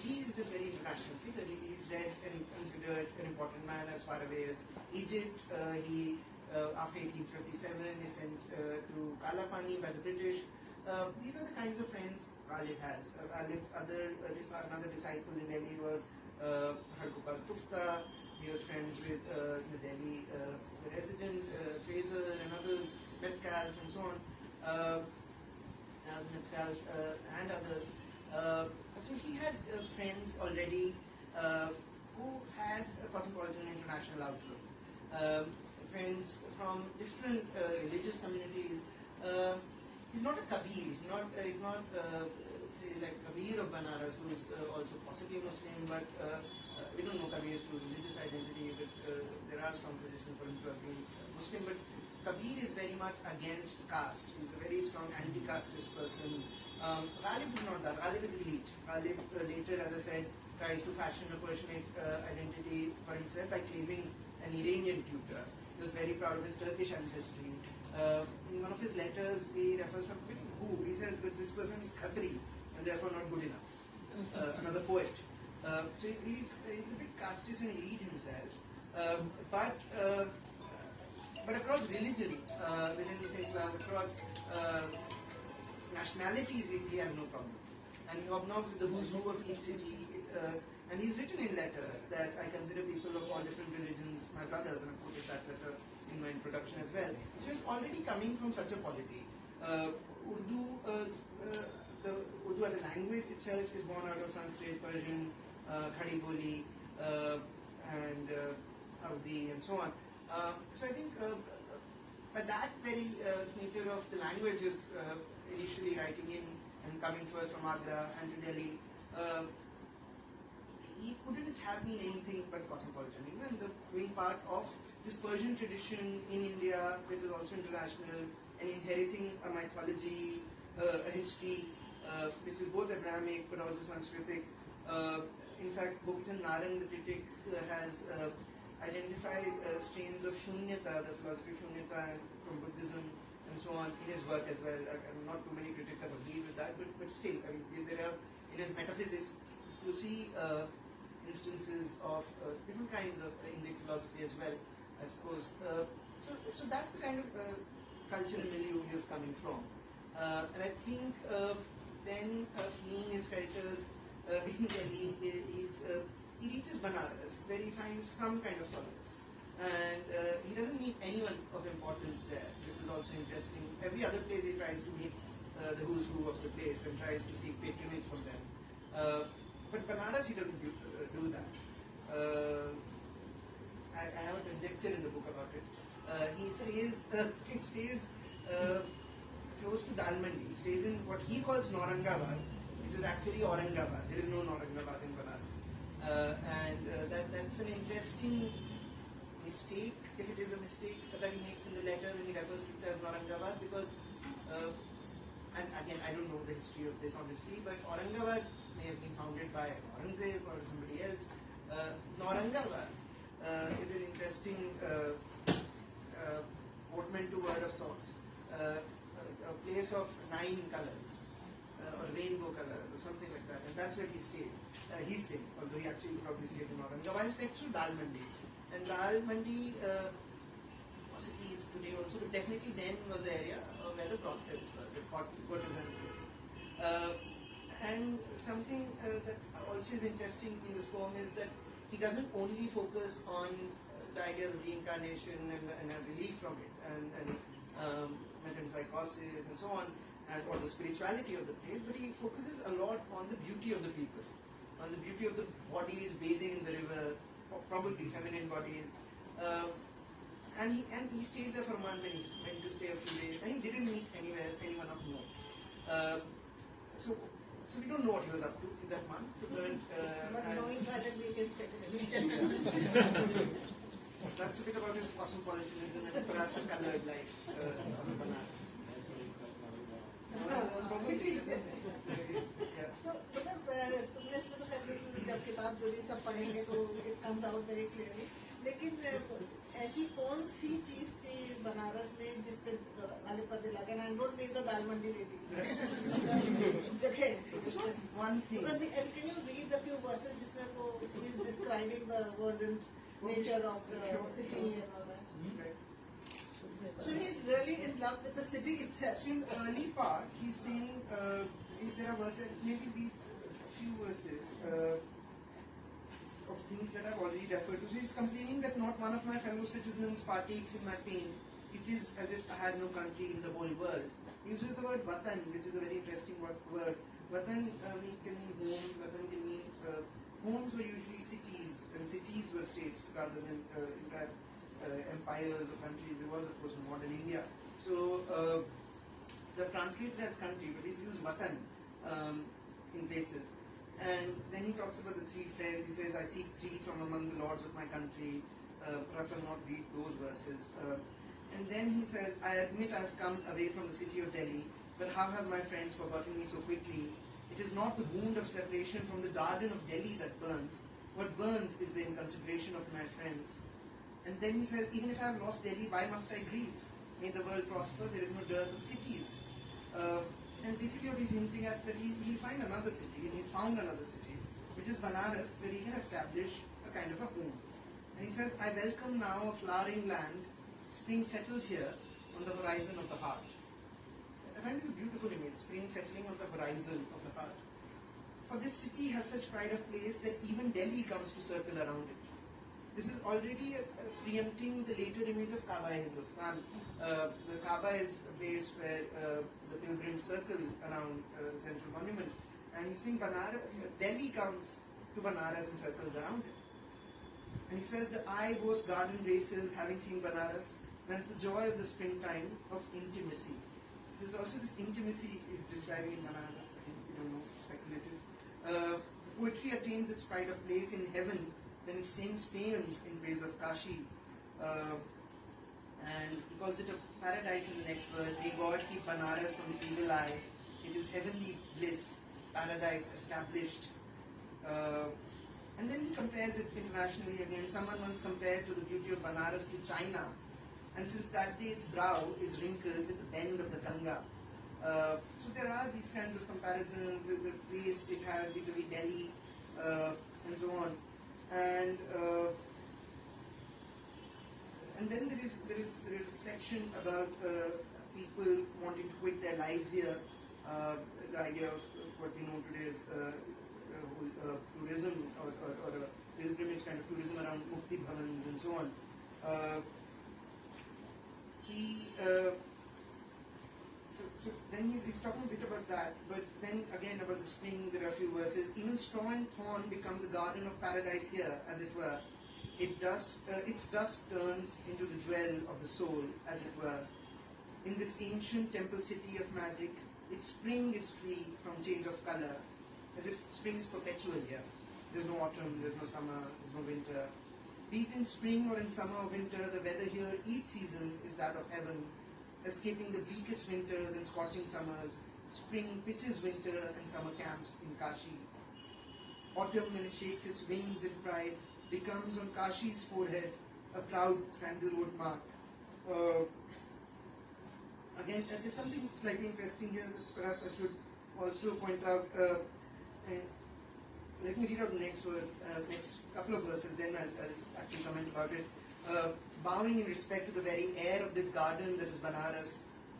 he is this very international figure. He is read and considered an important man as far away as Egypt. He, after 1857, is sent to Kalapani by the British. These are the kinds of friends Ghalib has. Another disciple in Delhi was Hargopal Tufta. He was friends with the Delhi resident, Fraser and others, Metcalfe and so on, Metcalfe and others. So he had friends already who had a cosmopolitan international outlook. Friends from different religious communities. He's not a Kabir. He's not say like Kabir of Banaras, who is also possibly Muslim, but we don't know Kabir's true religious identity. But there are strong suggestions for him to have been Muslim. But Kabir is very much against caste. He's a very strong anti-casteist person. Ghalib is not that. Ghalib is elite. Ghalib later, as I said, tries to fashion a Persianate identity for himself by claiming an Iranian tutor. He was very proud of his Turkish ancestry. In one of his letters, he refers to who. He says that this person is Khatri and therefore not good enough. Another poet. So he's a bit casteist and elite himself. But across religion, within the same class, across nationalities, he has no problem. And he hobnobs with the who's who of each city. And he's written in letters that I consider people of all different religions my brothers, and I quoted that letter in my introduction as well. So he's already coming from such a polity. Urdu as a language itself is born out of Sanskrit, Persian, Khadi Boli, and Avdi, and so on. So I think by that very nature of the language is initially writing in and coming first from Agra and to Delhi. He couldn't have been anything but cosmopolitan. Even being part of this Persian tradition in India, which is also international, and inheriting a mythology, a history, which is both Abrahamic but also Sanskritic. In fact, Gopichand Narang, the critic, has identified strains of Shunyata, the philosophy of Shunyata from Buddhism and so on, in his work as well. Not too many critics have agreed with that, but still, I mean, there are, in his metaphysics, you see instances of different kinds of Indic philosophy as well, I suppose. So that's the kind of cultural milieu he was coming from. And I think then fleeing his creditors in Delhi, he reaches Banaras, where he finds some kind of solace. And he doesn't meet anyone of importance there, which is also interesting. Every other place he tries to meet the who's who of the place and tries to seek patronage from them. But Banaras, he doesn't do that. I have a conjecture in the book about it. He stays close to Dalmandi. He stays in what he calls Naurangabad, which is actually Aurangabad. There is no Naurangabad in Banaras. That's an interesting mistake, if it is a mistake, that he makes in the letter when he refers to it as Naurangabad, because, and again, I don't know the history of this honestly, but Aurangabad may have been founded by Aurangzeb or somebody else. Naurangabad is an interesting portmanteau word of sorts. A place of 9 colors, or rainbow colors, or something like that, and that's where he stayed. He's saying, although he actually probably stayed in Aurangabad, he's next to Dalmandi. And Dalmandi possibly is today also, but definitely then was the area where the brothels were, the courtesans lived. And something that also is interesting in this poem is that he doesn't only focus on the idea of reincarnation and a relief from it, and metempsychosis and so on, or the spirituality of the place, but he focuses a lot on the beauty of the people, on the beauty of the bodies bathing in the river, probably feminine bodies. And he stayed there for a month when he went to stay a few days, and he didn't meet anyone of note. So we don't know what he was up to in that month. But knowing that we can speculate. That's a bit about his cosmopolitanism and perhaps a colored life of Banaras. तुमने इसमें तो कहते जब किताब जो भी सब पढ़ेंगे तो it comes out very clearly, लेकिन ऐसी कौन सी चीज थी बनारस में जिस पे गालिब का दिल लगा? I don't mean the Dalmandi lady जगह, one thing, and can you read the few verses जिसमें वो is describing the verdant nature of the city and all that? So he's really in love with the city itself. So in the early part, he's saying there are verses, maybe a few verses of things that I've already referred to. So he's complaining that not one of my fellow citizens partakes in my pain. It is as if I had no country in the whole world. He uses the word Vatan, which is a very interesting word. Vatan can mean home. Vatan can mean homes were usually cities, and cities were states rather than entire empires or countries. It was, of course, modern India. So they're translated as country, but he's used Vatan in places. And then he talks about the 3 friends. He says, I seek 3 from among the lords of my country. Perhaps I'll not read those verses. And then he says, I admit I've come away from the city of Delhi, but how have my friends forgotten me so quickly? It is not the wound of separation from the garden of Delhi that burns. What burns is the inconsideration of my friends. And then he says, even if I have lost Delhi, why must I grieve? May the world prosper, there is no dearth of cities. And basically what he's hinting at, that he'll find another city, and he's found another city, which is Banaras, where he can establish a kind of a home. And he says, I welcome now a flowering land, spring settles here on the horizon of the heart. I find this a beautiful image, spring settling on the horizon of the heart. For this city has such pride of place that even Delhi comes to circle around it. This is already preempting the later image of Kaaba in Hindustan. The Kaaba is a place where the pilgrims circle around the central monument. And he's saying Delhi comes to Banaras and circles around it. And he says, the eye boasts garden races, having seen Banaras, whence the joy of the springtime of intimacy. So this is also this intimacy is describing in Banaras. Again, we don't know, speculative. Poetry attains its pride of place in heaven when it sings paeans in praise of Kashi. And he calls it a paradise in the next verse. May God keep Banaras from the evil eye. It is heavenly bliss, paradise established. And then he compares it internationally again. Someone once compared to the beauty of Banaras to China. And since that day its brow is wrinkled with the bend of the Ganga. So there are these kinds of comparisons, the place it has vis-a-vis Delhi, and so on. And then there is a section about people wanting to quit their lives here. The idea of what we know today is tourism or a pilgrimage kind of tourism around Mukti Bhavans and so on. So then he's talking a bit about that, but then again about the spring, there are a few verses. Even straw and thorn become the garden of paradise here, as it were. Its dust turns into the jewel of the soul, as it were. In this ancient temple city of magic, its spring is free from change of color, as if spring is perpetual here. There's no autumn, there's no summer, there's no winter. Be it in spring or in summer or winter, the weather here each season is that of heaven, escaping the bleakest winters and scorching summers. Spring pitches winter and summer camps in Kashi. Autumn, when it shakes its wings in pride, becomes on Kashi's forehead a proud sandalwood mark. Again, there's something slightly interesting here that perhaps I should also point out. Let me read out the next couple of verses, then I'll actually comment about it. Bowing in respect to the very air of this garden that is Banaras,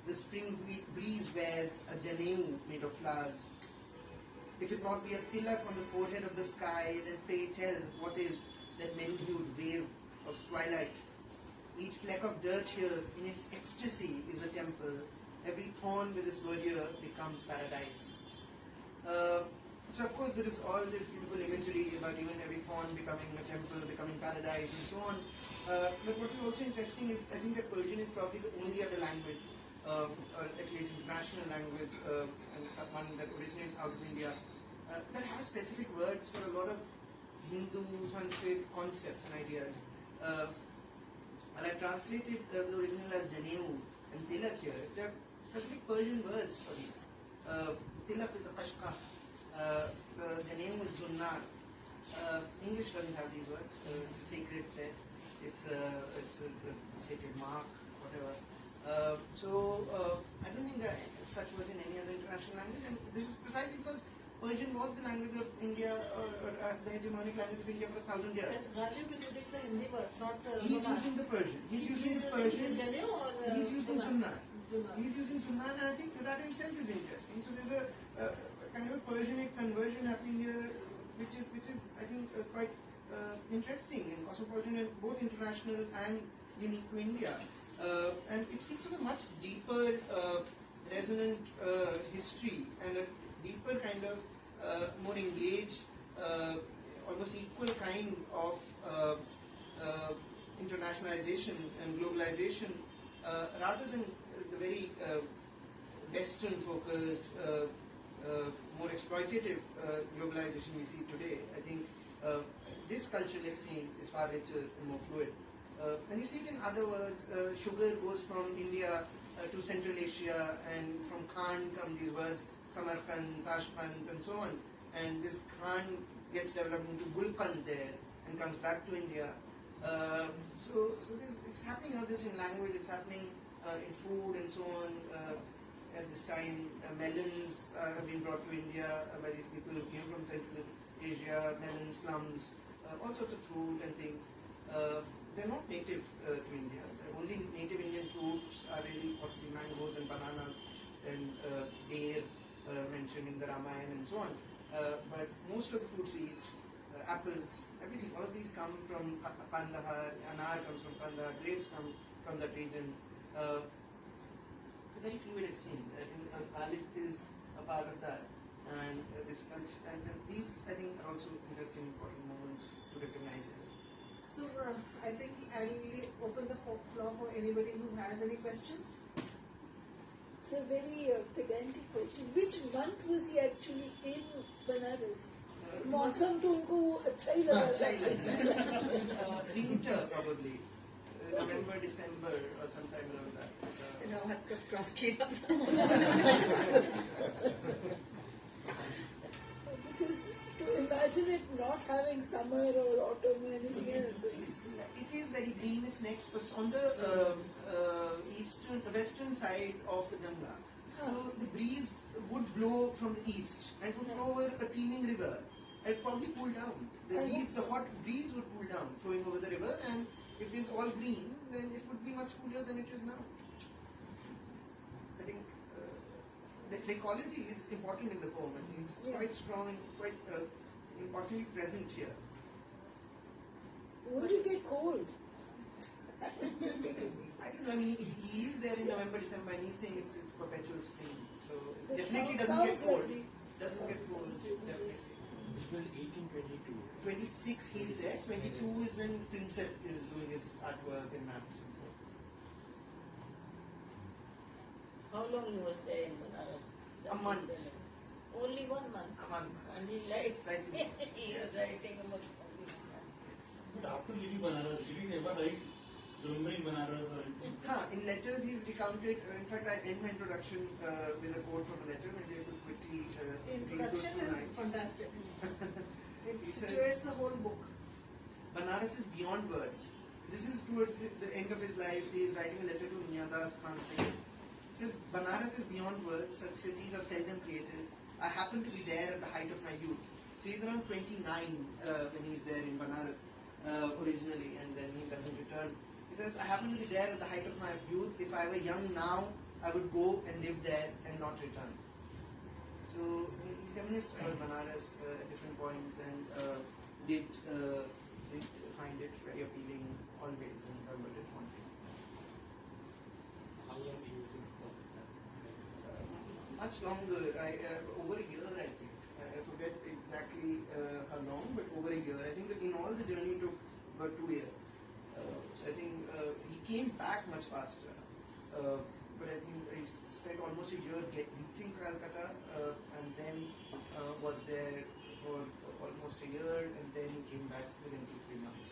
the spring breeze wears a janeu made of flowers. If it not be a tilak on the forehead of the sky, then pray tell what is that many-hued wave of twilight. Each fleck of dirt here, in its ecstasy, is a temple. Every thorn with its verdure becomes paradise. So of course there is all this beautiful imagery about even every thorn becoming a temple, becoming paradise, and so on. But what is also interesting is I think that Persian is probably the only other language, or at least international language, and one that originates out of India, that has specific words for a lot of Hindu, Sanskrit concepts and ideas. And I've translated the original as janeu and tilak here. There are specific Persian words for these. Tilak is a kashka. The janeu is sunnah. English doesn't have these words. It's a sacred thread. It's a sacred mark, whatever. I don't think there are such words in any other international language, and this is precisely because Persian was the language of India, or the hegemonic language of India for 1,000 years. Ghalib is using the Hindi word, not He's using the Persian. He's using the Persian. He's using sunnah. He's using sunnah, and I think that himself is interesting. So there's a kind of a Persianic conversion happening here, which is I think quite interesting and cosmopolitan, and both international and unique to India. And it speaks of a much deeper, resonant history and a deeper kind of more engaged, almost equal kind of internationalization and globalization, rather than the very Western-focused, more exploitative globalization we see today. I think this cultural scene is far richer and more fluid. And you see it in other words. Sugar goes from India to Central Asia, and from Khan come these words, Samarkand, Tashkand, and so on. And this Khan gets developed into Gulkand there and comes back to India. So it's happening not just in language, it's happening in food and so on. At this time, melons have been brought to India by these people who came from Central Asia, melons, plums, all sorts of fruit and things. They're not native to India. The only native Indian fruits are really possibly mangoes and bananas and bear mentioned in the Ramayana and so on. But most of the fruits we eat, apples, everything, all of these come from Kandahar, anar comes from Kandahar, grapes come from that region. It's a very fluid exchange. I think Ghalib is a part of that. And this culture, and these, I think, are also interesting, important moments to recognize it. So I think I will open the floor for anybody who has any questions. It's a very pedantic question. Which month was he actually in Banaras? मौसम तो उनको अच्छा ही लगा था. Winter probably. November, December or sometime around that. हाथ का cross किया. Because to imagine it not having summer or autumn or anything else. It is very green, it's next, but it's on the western side of the Ganga. So the breeze would blow from the east and would flow over a teeming river. It probably cool down. The hot breeze would cool down, flowing over the river, and if it is all green, then it would be much cooler than it is now. I think the ecology is important in the poem. I think it's quite strong and quite importantly present here. Would you get cold? I don't know. I mean, he is there in November, December, and he's saying it's perpetual spring. So it That definitely doesn't sounds get cold. lovely. Doesn't get cold. Definitely. This was 1822. 26 he's there. 22 is when Princep is doing his artwork and maps and so. How long he was there in Banaras? A month. Only 1 month. A month. And he likes Writing. he was writing about But after leaving Banaras, did he ever write remembering Banaras or anything? In letters he's recounted. In fact, I end my introduction with a quote from a letter. Maybe I could quickly read those Introduction two is lines. fantastic. It He says, situates the whole book. Banaras is beyond words. This is towards the end of his life. He is writing a letter to Niyada Khan Sayyid. He says, Banaras is beyond words. Such cities are seldom created. I happen to be there at the height of my youth. So he's around 29 when he's there in Banaras originally, and then he doesn't return. He says, I happen to be there at the height of my youth. If I were young now, I would go and live there and not return. So he reminisced about Banaras at different points and did find it very appealing always and remembered it fondly. How long he was in Much longer, over a year I think. I forget exactly how long, but over a year. I think that in all the journey took about 2 years. So I think he came back much faster. But I think he spent almost a year reaching Calcutta and then was there for almost a year and then he came back within 2-3 months.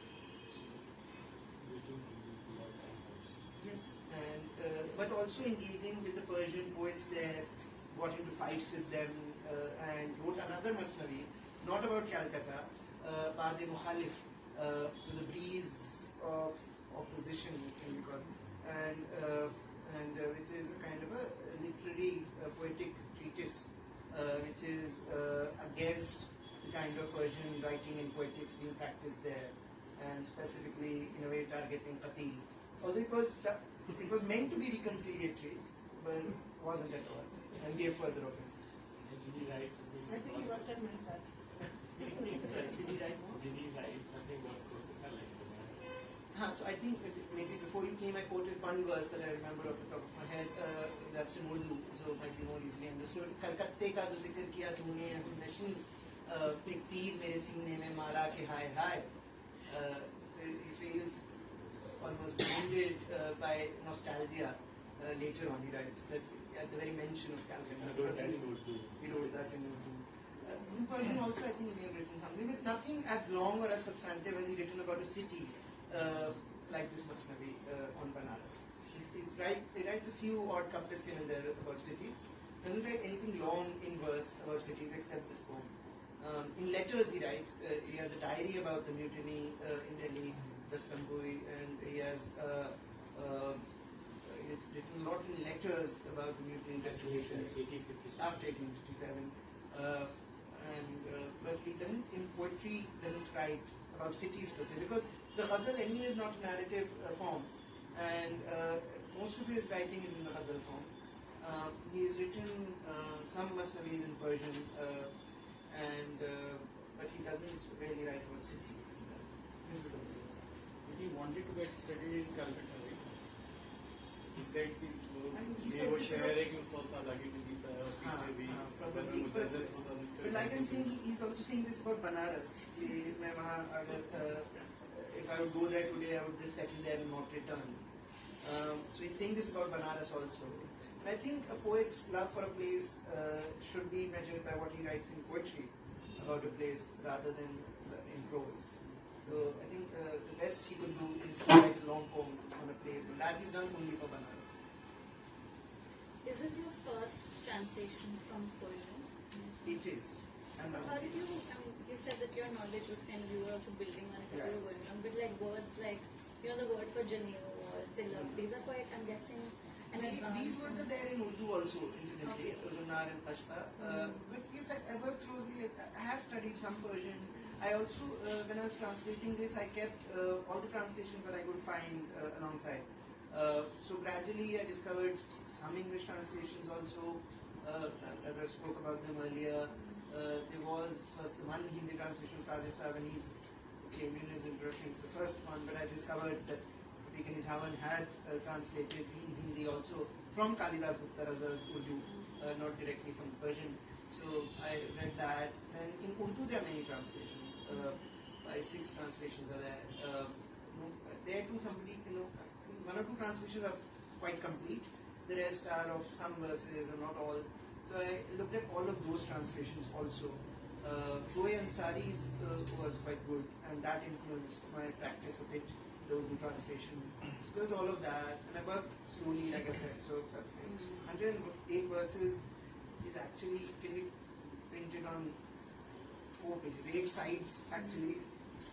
Yes, and but also engaging with the Persian poets there, got into fights with them and wrote another Masnavi, not about Calcutta, Bade Mukhalif, so the breeze of opposition can be called, and which is a kind of a literary poetic treatise which is against the kind of Persian writing and poetics being practiced there, and specifically in a way targeting Qatil. Although it was meant to be reconciliatory, but wasn't at all, and gave further offense. Did he write something? I think he must have meant that. Did he write something about Kolkata like Banaras? So I think maybe before you came, I quoted one verse that I remember off the top of my head. That's in Urdu, so it might be more easily understood. कलकत्ते का जो जिक्र किया तूने अभी नहीं, एक तीर मेरे सीने में मारा के हाय हाय. So he feels almost wounded by nostalgia. Later on, he writes that at the very mention of Calcutta. He wrote that in Urdu. He wrote that in Urdu. In Persian also, I think he may have written something, but nothing as long or as substantive as he written about a city like this Masnavi on Banaras. He writes a few odd couplets here and there about cities. Doesn't write anything long in verse about cities except this poem. In letters, he writes. He has a diary about the mutiny in Delhi, Dastambui, and he has he's written a lot in letters about the mutiny in resolutions after 1857. But he doesn't, in poetry, doesn't write about cities per se, because the ghazal anyway is not a narrative form, and most of his writing is in the ghazal form. He has written some masnavis in Persian, but he doesn't really write about cities. This is the way. But he wanted to get studied in Calcutta, right? He said कि he ये said वो this शहर है कि उसको साल आगे भी जीता है और पीछे भी probably, but like I'm saying, he's also saying this about Banaras. कि मैं वहाँ अगर if I would go there today, I would just settle there and not return. So he's saying this about Banaras also. And I think a poet's love for a place should be measured by what he writes in poetry about a place rather than in prose. So I think the best he could do is to write a long poem on a place, and that he's done only for Banaras. Is this your first translation from Persian? It is. And How did you, I mean, you said that your knowledge was kind of, you were also building on it as you were going along, but like words like, you know, the word for Janeo or Tilak, these are quite, I'm guessing, and These words are there in Urdu also, incidentally, Okay. Zunar and Kashta. But yes, I work closely. I have studied some Persian. I also, when I was translating this, I kept all the translations that I could find alongside. So gradually, I discovered some English translations also. As I spoke about them earlier, there was first the one Hindi translation of Sajid Sahib, and he's claimed in his introduction, it's the first one. But I discovered that Havan had translated in Hindi also from Kalidas Gupta Raza's Urdu, not directly from Persian. So I read that. Then in Urdu there are many translations. 5-6 translations are there. There too somebody, one or two translations are quite complete. The rest are of some verses and not all. So I looked at all of those translations also. Zoe Ansari's was quite good, and that influenced my practice a bit. The Urdu translation. So there's all of that, and I worked slowly, like I said. So 108 verses is actually can be printed on 4 pages, 8 sides. Actually,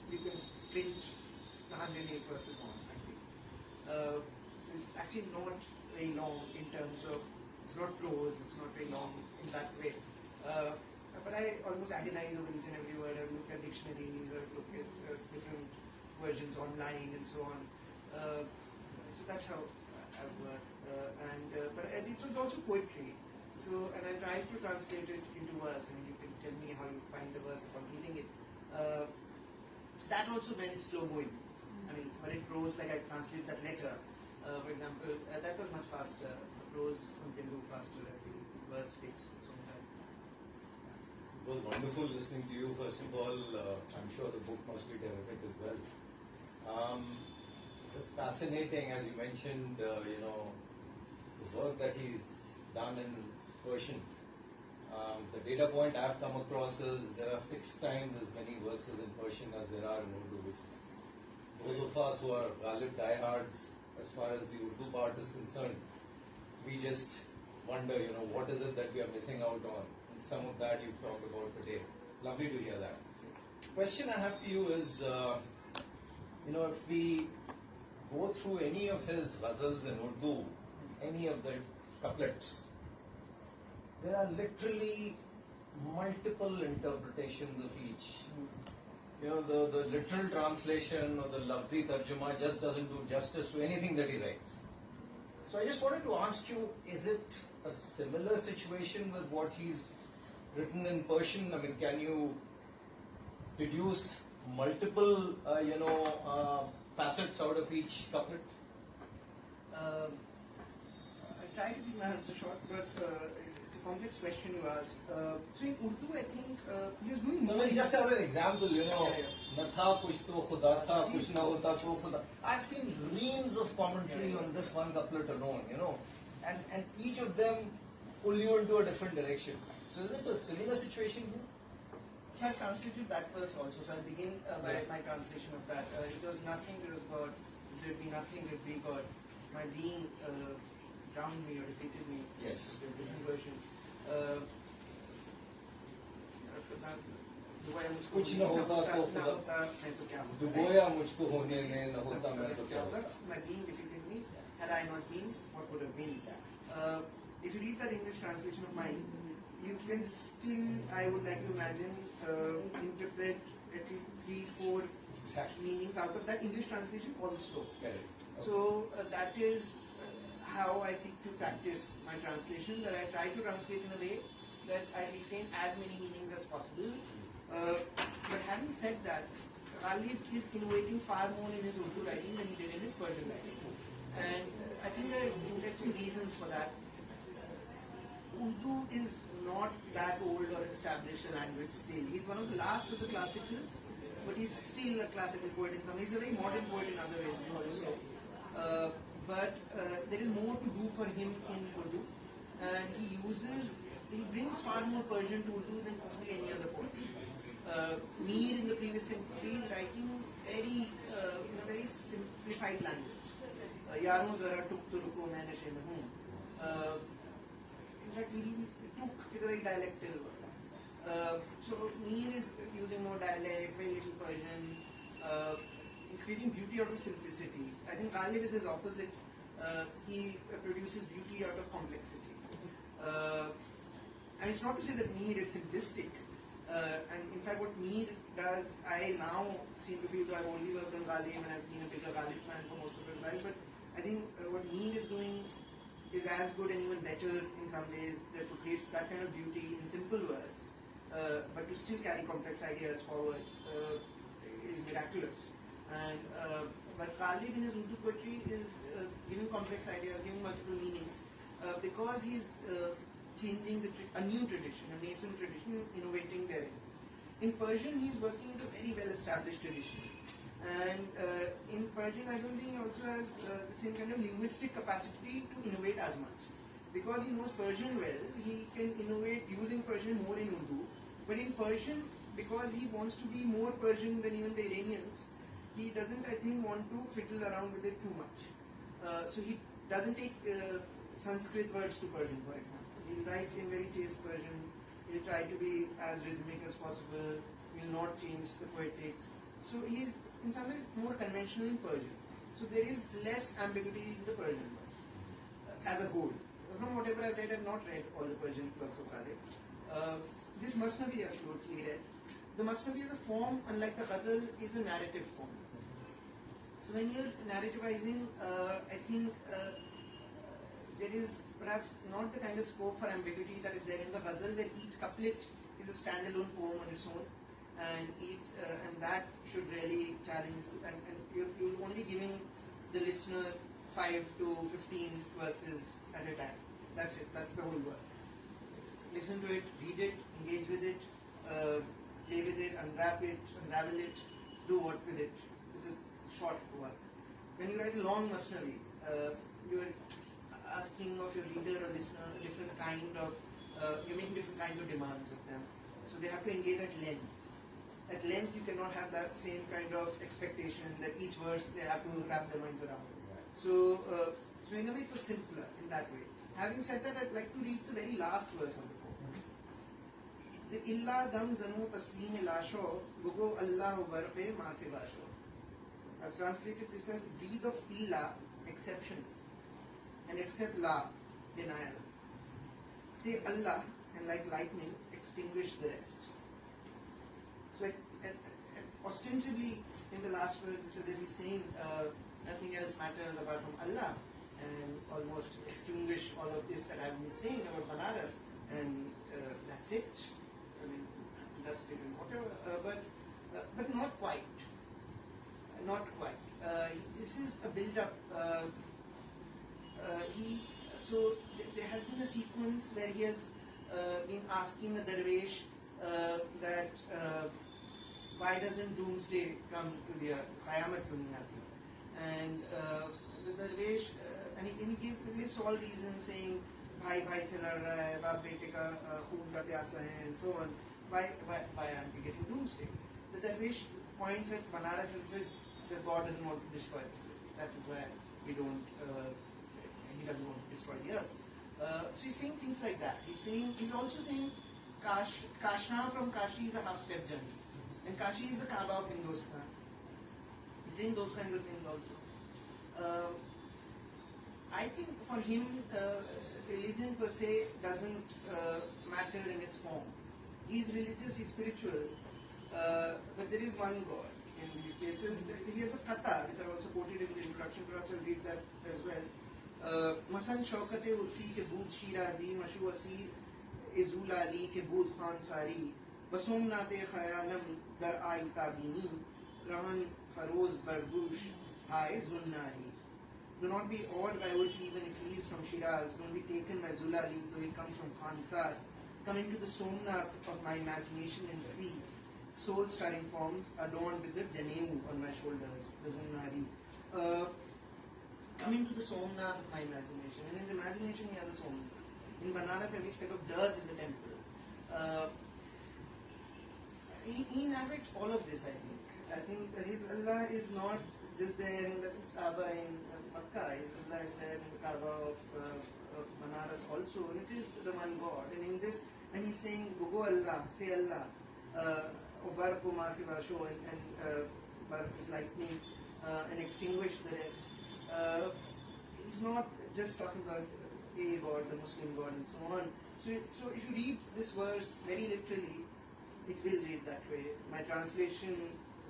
you can print the 108 verses on. I think. So it's actually not very long in terms of it's not prose. It's not very long in that way. But I almost agonize over each and every word. I've looked at dictionaries. I've looked at different versions online and so on. So that's how I've worked. But it was also poetry. So, and I tried to translate it into verse. I mean, you can tell me how you find the verse upon reading it. So that also meant slow going. I mean, when it prose, like I translate that letter, for example, that was much faster. Prose one can do faster. I think verse takes its own time. It was wonderful listening to you. First of all, I'm sure the book must be terrific as well. It's fascinating, as you mentioned, the work that he's done in Persian. The data point I've come across is there are 6 times as many verses in Persian as there are in Urdu, which is those of us who are Ghalib diehards, as far as the Urdu part is concerned, we just wonder, what is it that we are missing out on? And some of that you've talked about today. Lovely to hear that. Question I have for you is, if we go through any of his ghazals in Urdu, any of the couplets, there are literally multiple interpretations of each. The literal translation or the lafzi tarjuma just doesn't do justice to anything that he writes. So I just wanted to ask you, is it a similar situation with what he's written in Persian? I mean, can you deduce multiple, facets out of each couplet? I try to keep my answer short, but it's a complex question you asked. So in Urdu, I think he was doing more. Just as an example, na tha kuch to khuda tha, kuch na hota to khuda. I've seen reams of commentary on this one couplet alone, and each of them pull you into a different direction. So is it a similar situation here? So I translated that verse also. So I'll begin by my translation of that. It was nothing, there was God. There would be nothing, there would be God. My being drowned me or defeated me. Yes. Different versions. कुछ न होता तो खुदा डुबोया मुझको होने ने न होता मैं तो क्या होता. My being defeated me. Had I not been, what would have been? If you read that English translation of mine, you can still, I would like to imagine, interpret at least 3-4 meanings out of that English translation also. Okay. So that is how I seek to practice my translation, that I try to translate in a way that I retain as many meanings as possible. But having said that, Ghalib is innovating far more in his Urdu writing than he did in his Persian writing. And I think there are interesting reasons for that. Urdu is not that old or established a language still. He's one of the last of the classicals, but he's still a classical poet in some ways. He's a very modern poet in other ways also. But there is more to do for him in Urdu. and he brings far more Persian to Urdu than possibly any other poet. Mir in the previous century is writing in a very simplified language. Yaron zara tuk to ruko maine she mein hoon. In fact, tuk is a very dialectal word. So Mir is using more dialect, very little Persian. He's creating beauty out of simplicity. I think Ghalib is his opposite. He produces beauty out of complexity. And it's not to say that Mir is simplistic. And in fact, what Mir does, I now seem to feel that I've only worked on Ghalib and I've been a bigger Ghalib fan for most of my life, but I think what Mir is doing is as good and even better in some ways, to create that kind of beauty in simple words, but to still carry complex ideas forward is miraculous. And but Ghalib in his Urdu poetry is giving complex ideas, giving multiple meanings, because he's changing a new tradition, a nascent tradition, innovating therein. In Persian, he's working with a very well-established tradition. And in Persian, I don't think he also has the same kind of linguistic capacity to innovate as much. Because he knows Persian well, he can innovate using Persian more in Urdu. But in Persian, because he wants to be more Persian than even the Iranians, he doesn't, I think, want to fiddle around with it too much. So he doesn't take Sanskrit words to Persian, for example. He'll write in very chaste Persian. He'll try to be as rhythmic as possible. He'll not change the poetics. So he's, in some ways, more conventional in Persian. So there is less ambiguity in the Persian verse as a whole. From whatever I've read, I've not read all the Persian works of Ghalib. This Masnavi I've closely read. The Masnavi as a form, unlike the Ghazal, is a narrative form. So when you're narrativizing, I think there is perhaps not the kind of scope for ambiguity that is there in the Ghazal, where each couplet is a standalone poem on its own, and that should really challenge. And you're only giving the listener 5 to 15 verses at a time. That's it. That's the whole work. Listen to it, read it, engage with it, play with it, unravel it, do what with it. It's a short work. When you write a long Masnavi, you're asking of your reader or listener a different kind of, you're making different kinds of demands of them. So they have to engage at length. At length, you cannot have that same kind of expectation that each verse they have to wrap their minds around. So in a way, it was simpler in that way. Having said that, I'd like to read the very last verse of the poem. The illa dam zanu taslim lasho bugo Allah barpe maase basho. I've translated this as breathe of illa, exception, and except la, denial. Say Allah, and like lightning, extinguish the rest. So ostensibly, in the last verse, it says that he's saying nothing else matters apart from Allah, and almost extinguish all of this that I've been saying about Banaras, and that's it. I mean, dust it and whatever, but not quite. Not quite. This is a build-up. So there has been a sequence where he has been asking a dervish that why doesn't doomsday come to the earth? Qayamat kyun nahi aati? And the dervish, and he lists all reasons, saying bhai se lad raha hai, baap bete ka khoon ka pyasa hai, and so on. Why aren't we getting doomsday? The dervish points at Banaras and says that God doesn't want to destroy the city. That is why we don't. He doesn't want to destroy the earth. So he's saying things like that. He's also saying Kasha from Kashi is a half-step journey, and Kashi is the Kaaba of Hindustan. He's saying those kinds of things also. I think for him, religion per se doesn't matter in its form. He's religious, he's spiritual, but there is one God in these places. He has a katha, which I've also quoted in the introduction, perhaps I'll read that as well. Masan Shaukate Urfi ke Bood Shirazi, Mashu Asir Izulali ke Bood Khan Sari, Basomnate Khayalam Dar Ai Tabini, Rahan Faroz Bardush Hai Zunnari. Do not be awed by Urfi even if he is from Shiraz. Don't be taken by Zulali, though he comes from Khansar. Come into the Somnath of my imagination and see soul-stirring forms adorned with the Janeu on my shoulders, the Zunnari. Come into the Somnath of my imagination. In his imagination, he has a Somnath. In Banaras, every speck of dirt is the temple. He inhabits all of this, I think. I think his Allah is not just there in the Kaaba in Makkah. His Allah is there in the Kaaba of Banaras also. It is the one God. And in this, and he's saying, go Allah, say Allah. Barak Masiva show and Barak is lightning and extinguish the rest. He's not just talking about a God, the Muslim God, and so on. So if you read this verse very literally, it will read that way. My translation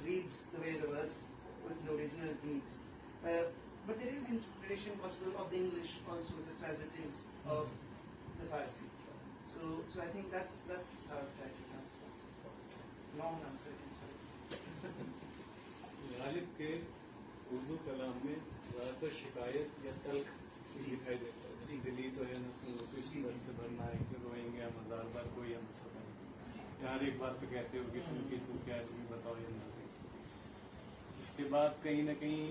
reads the way the verse with the original reads. But there is interpretation possible of the English also, just as it is of the Farsi. So I think that's how I try to translate. Long answer, I'm sorry. Ghalib के उर्दू कलाम में ज़्यादातर शिकायत या तल्ख दिखाई देता है। जैसे दिल्ली तो है ना, सुनो तो इसी तरह से भरना है कि रोएंगे हम हजार बार, कोई हम सब यार एक बात तो कहते हो कि तू क्या तुम बताओ या ना। इसके बाद कहीं ना कहीं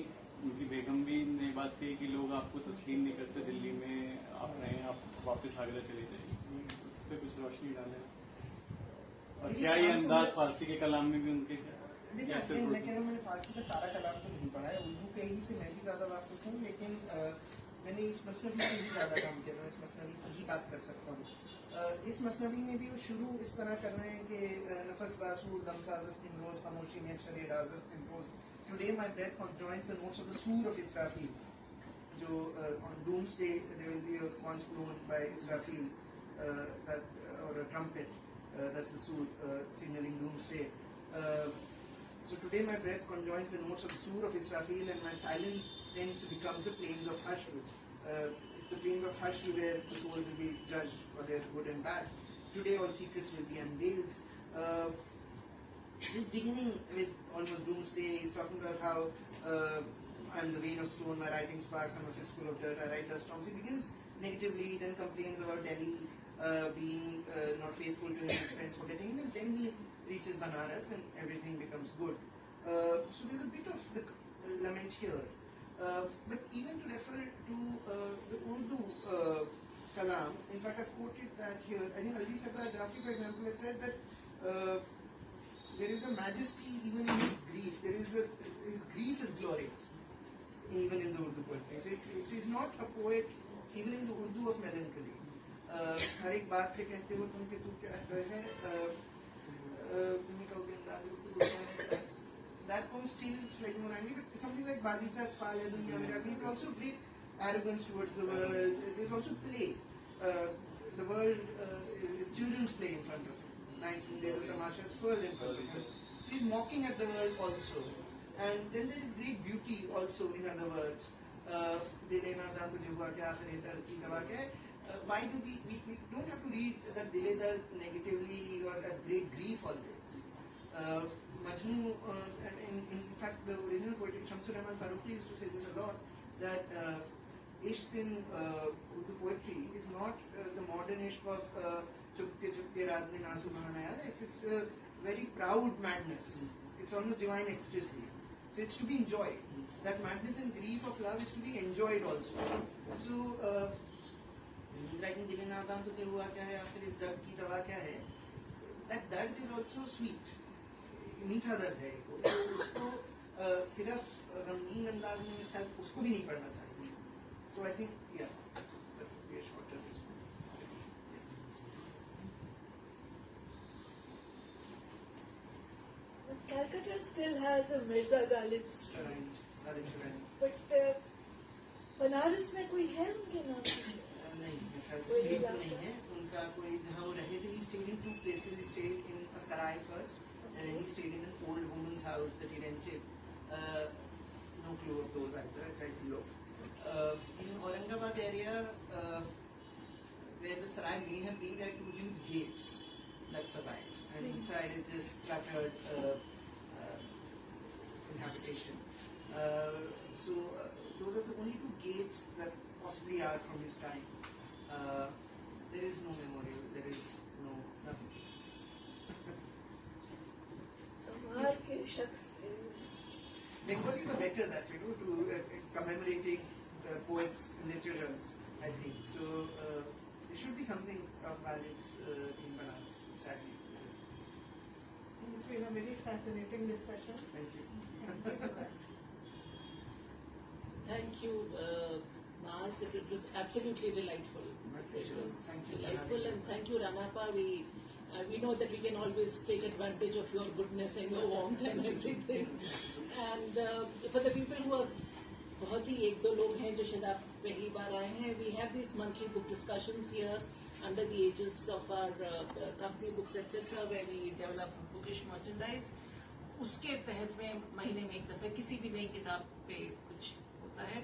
उनकी बेगम भी ने बात कही कि लोग आपको तस्लीम नहीं करते, दिल्ली में आप रहें, आप वापस आगरा चले जाइए। इस पर कुछ रोशनी डालें। और क्या ये अंदाज फारसी के कलाम में भी उनके देखिए, मैं कह रहा हूँ मैंने फारसी का सारा कलाम तो नहीं पढ़ा है, उर्दू के ही से मैं भी ज़्यादा वाकिफ हूँ, लेकिन मैंने इस मसनवी से भी ज़्यादा काम किया था। इस मसनवी की ही बात कर सकता हूँ। इस मसनवी में भी वो शुरू इस तरह कर रहे हैं कि नफस बासूर दमसाजस तिमरोज खामोशी में अक्षर राजस तिमरोज today my breath conjoins the notes of the Sur of Israfil. जो on doomsday there will be a conch blown by Israfil, or a trumpet, that's the Sur signaling doomsday. So today my breath conjoins the notes of the Sur of Israfil, and my silence tends to become the plains of Hashr. It's the plains of Hashr where the soul will be judged for their good and bad. Today all secrets will be unveiled. He's beginning with almost doomsday. He's talking about how I'm the vein of stone, my writing sparks, I'm a fistful of dirt, I write dust storms. He begins negatively, then complains about Delhi being not faithful to his friends, forgetting him, and then he reaches Banaras and everything becomes good. So there's a bit of the lament here. But even to refer to the Urdu kalam, in fact I've quoted that here. I think Alji Sardar Jafri, for example, has said that there is a majesty even in his grief. His grief is glorious, even in the Urdu poetry. So he's not a poet even in the Urdu of melancholy. हर एक बात पे कहते हो तुम कि तू क्या है, that poem still slightly more angry, but something like Bazichat Fal hai Duniya Mein Rakhi is also great arrogance towards the world. There's also play. The world is children's play in front of him. There's a tamasha swirl in front of him. So he's mocking at the world also. And then there is great beauty also, in other words. Why do we don't have to read that Dile Dard negatively or as great grief always. Majnu, in fact, the original poet Shamsur Rahman Farooqi used to say this a lot, that ishq in Urdu poetry is not the modern ishq of chupke chupke raat mein aansu bahana yaar. It's a very proud madness. It's almost divine ecstasy. So it's to be enjoyed. That madness and grief of love is to be enjoyed also. So he's writing Dil Nadan tujhe hua kya hai, akhir is dard ki dawa kya hai. That dard is also sweet. मीठा दर्द है, उसको सिर्फ गमगीन अंदाज में मेरे ख्याल उसको भी नहीं पढ़ना चाहिए. So I think that would be a shorter response. Calcutta still has a Mirza Ghalib street, but Banaras में कोई है उनके नाम से? नहीं, स्टेट तो नहीं है उनका कोई. जहाँ वो रहे थे, he stayed in two places. He stayed in a sarai first, and then he stayed in an old woman's house that he rented. No clue of those either. I tried to look. In Aurangabad area, where the sarai may have been, there are two huge gates that survive, and inside is just cluttered inhabitation. So those are the only two gates that possibly are from his time. There is no memorial. There is nothing. वहाँ के शख्स थे. Bengalis are better that to commemorating poets and literatures, I think. So there should be something of Ghalib's in Banaras, sadly. It's been a very fascinating discussion. Thank you. Thank you, Maaz. It was absolutely delightful. My It pleasure. was Thank you for delightful, having and me. thank you, Ranapa. We know that we can always take advantage of your goodness and your warmth and everything. And for the people who are बहुत ही एक दो लोग हैं जो शायद आप पहली बार आए हैं, we have these monthly book discussions here under the aegis of our company books etc. where we develop bookish merchandise. उसके तहत में महीने में एक दफा किसी भी नई किताब पे कुछ होता है.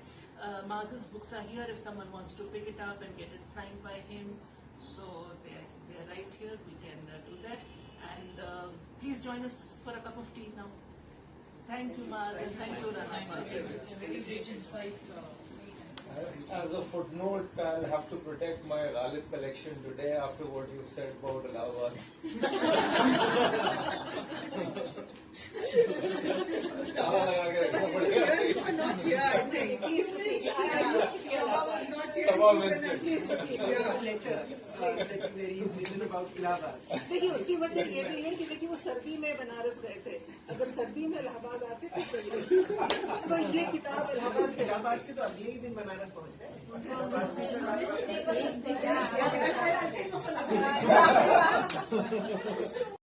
Maaz's books are here if someone wants to pick it up and get it signed by him. So they're right here. We can do that. And please join us for a cup of tea now. Thank you, Maaz, and thank you, Rana. Very rich insight. As a footnote, I'll have to protect my Ghalib collection today after what you said about Allahabad. ताला लगा के रखना पड़ेगा. Not here, I think. He's missed. Sabha was not here. Sabha She missed was it. at least here. letter that there is written about Allahabad. देखिए उसकी वजह ये भी है कि देखिए वो सर्दी में बनारस गए थे. अगर सर्दी में इलाहाबाद आते तो ये किताब इलाहाबाद से तो अगले ही दिन बनारस पहुंच गए. Table is there. Yeah.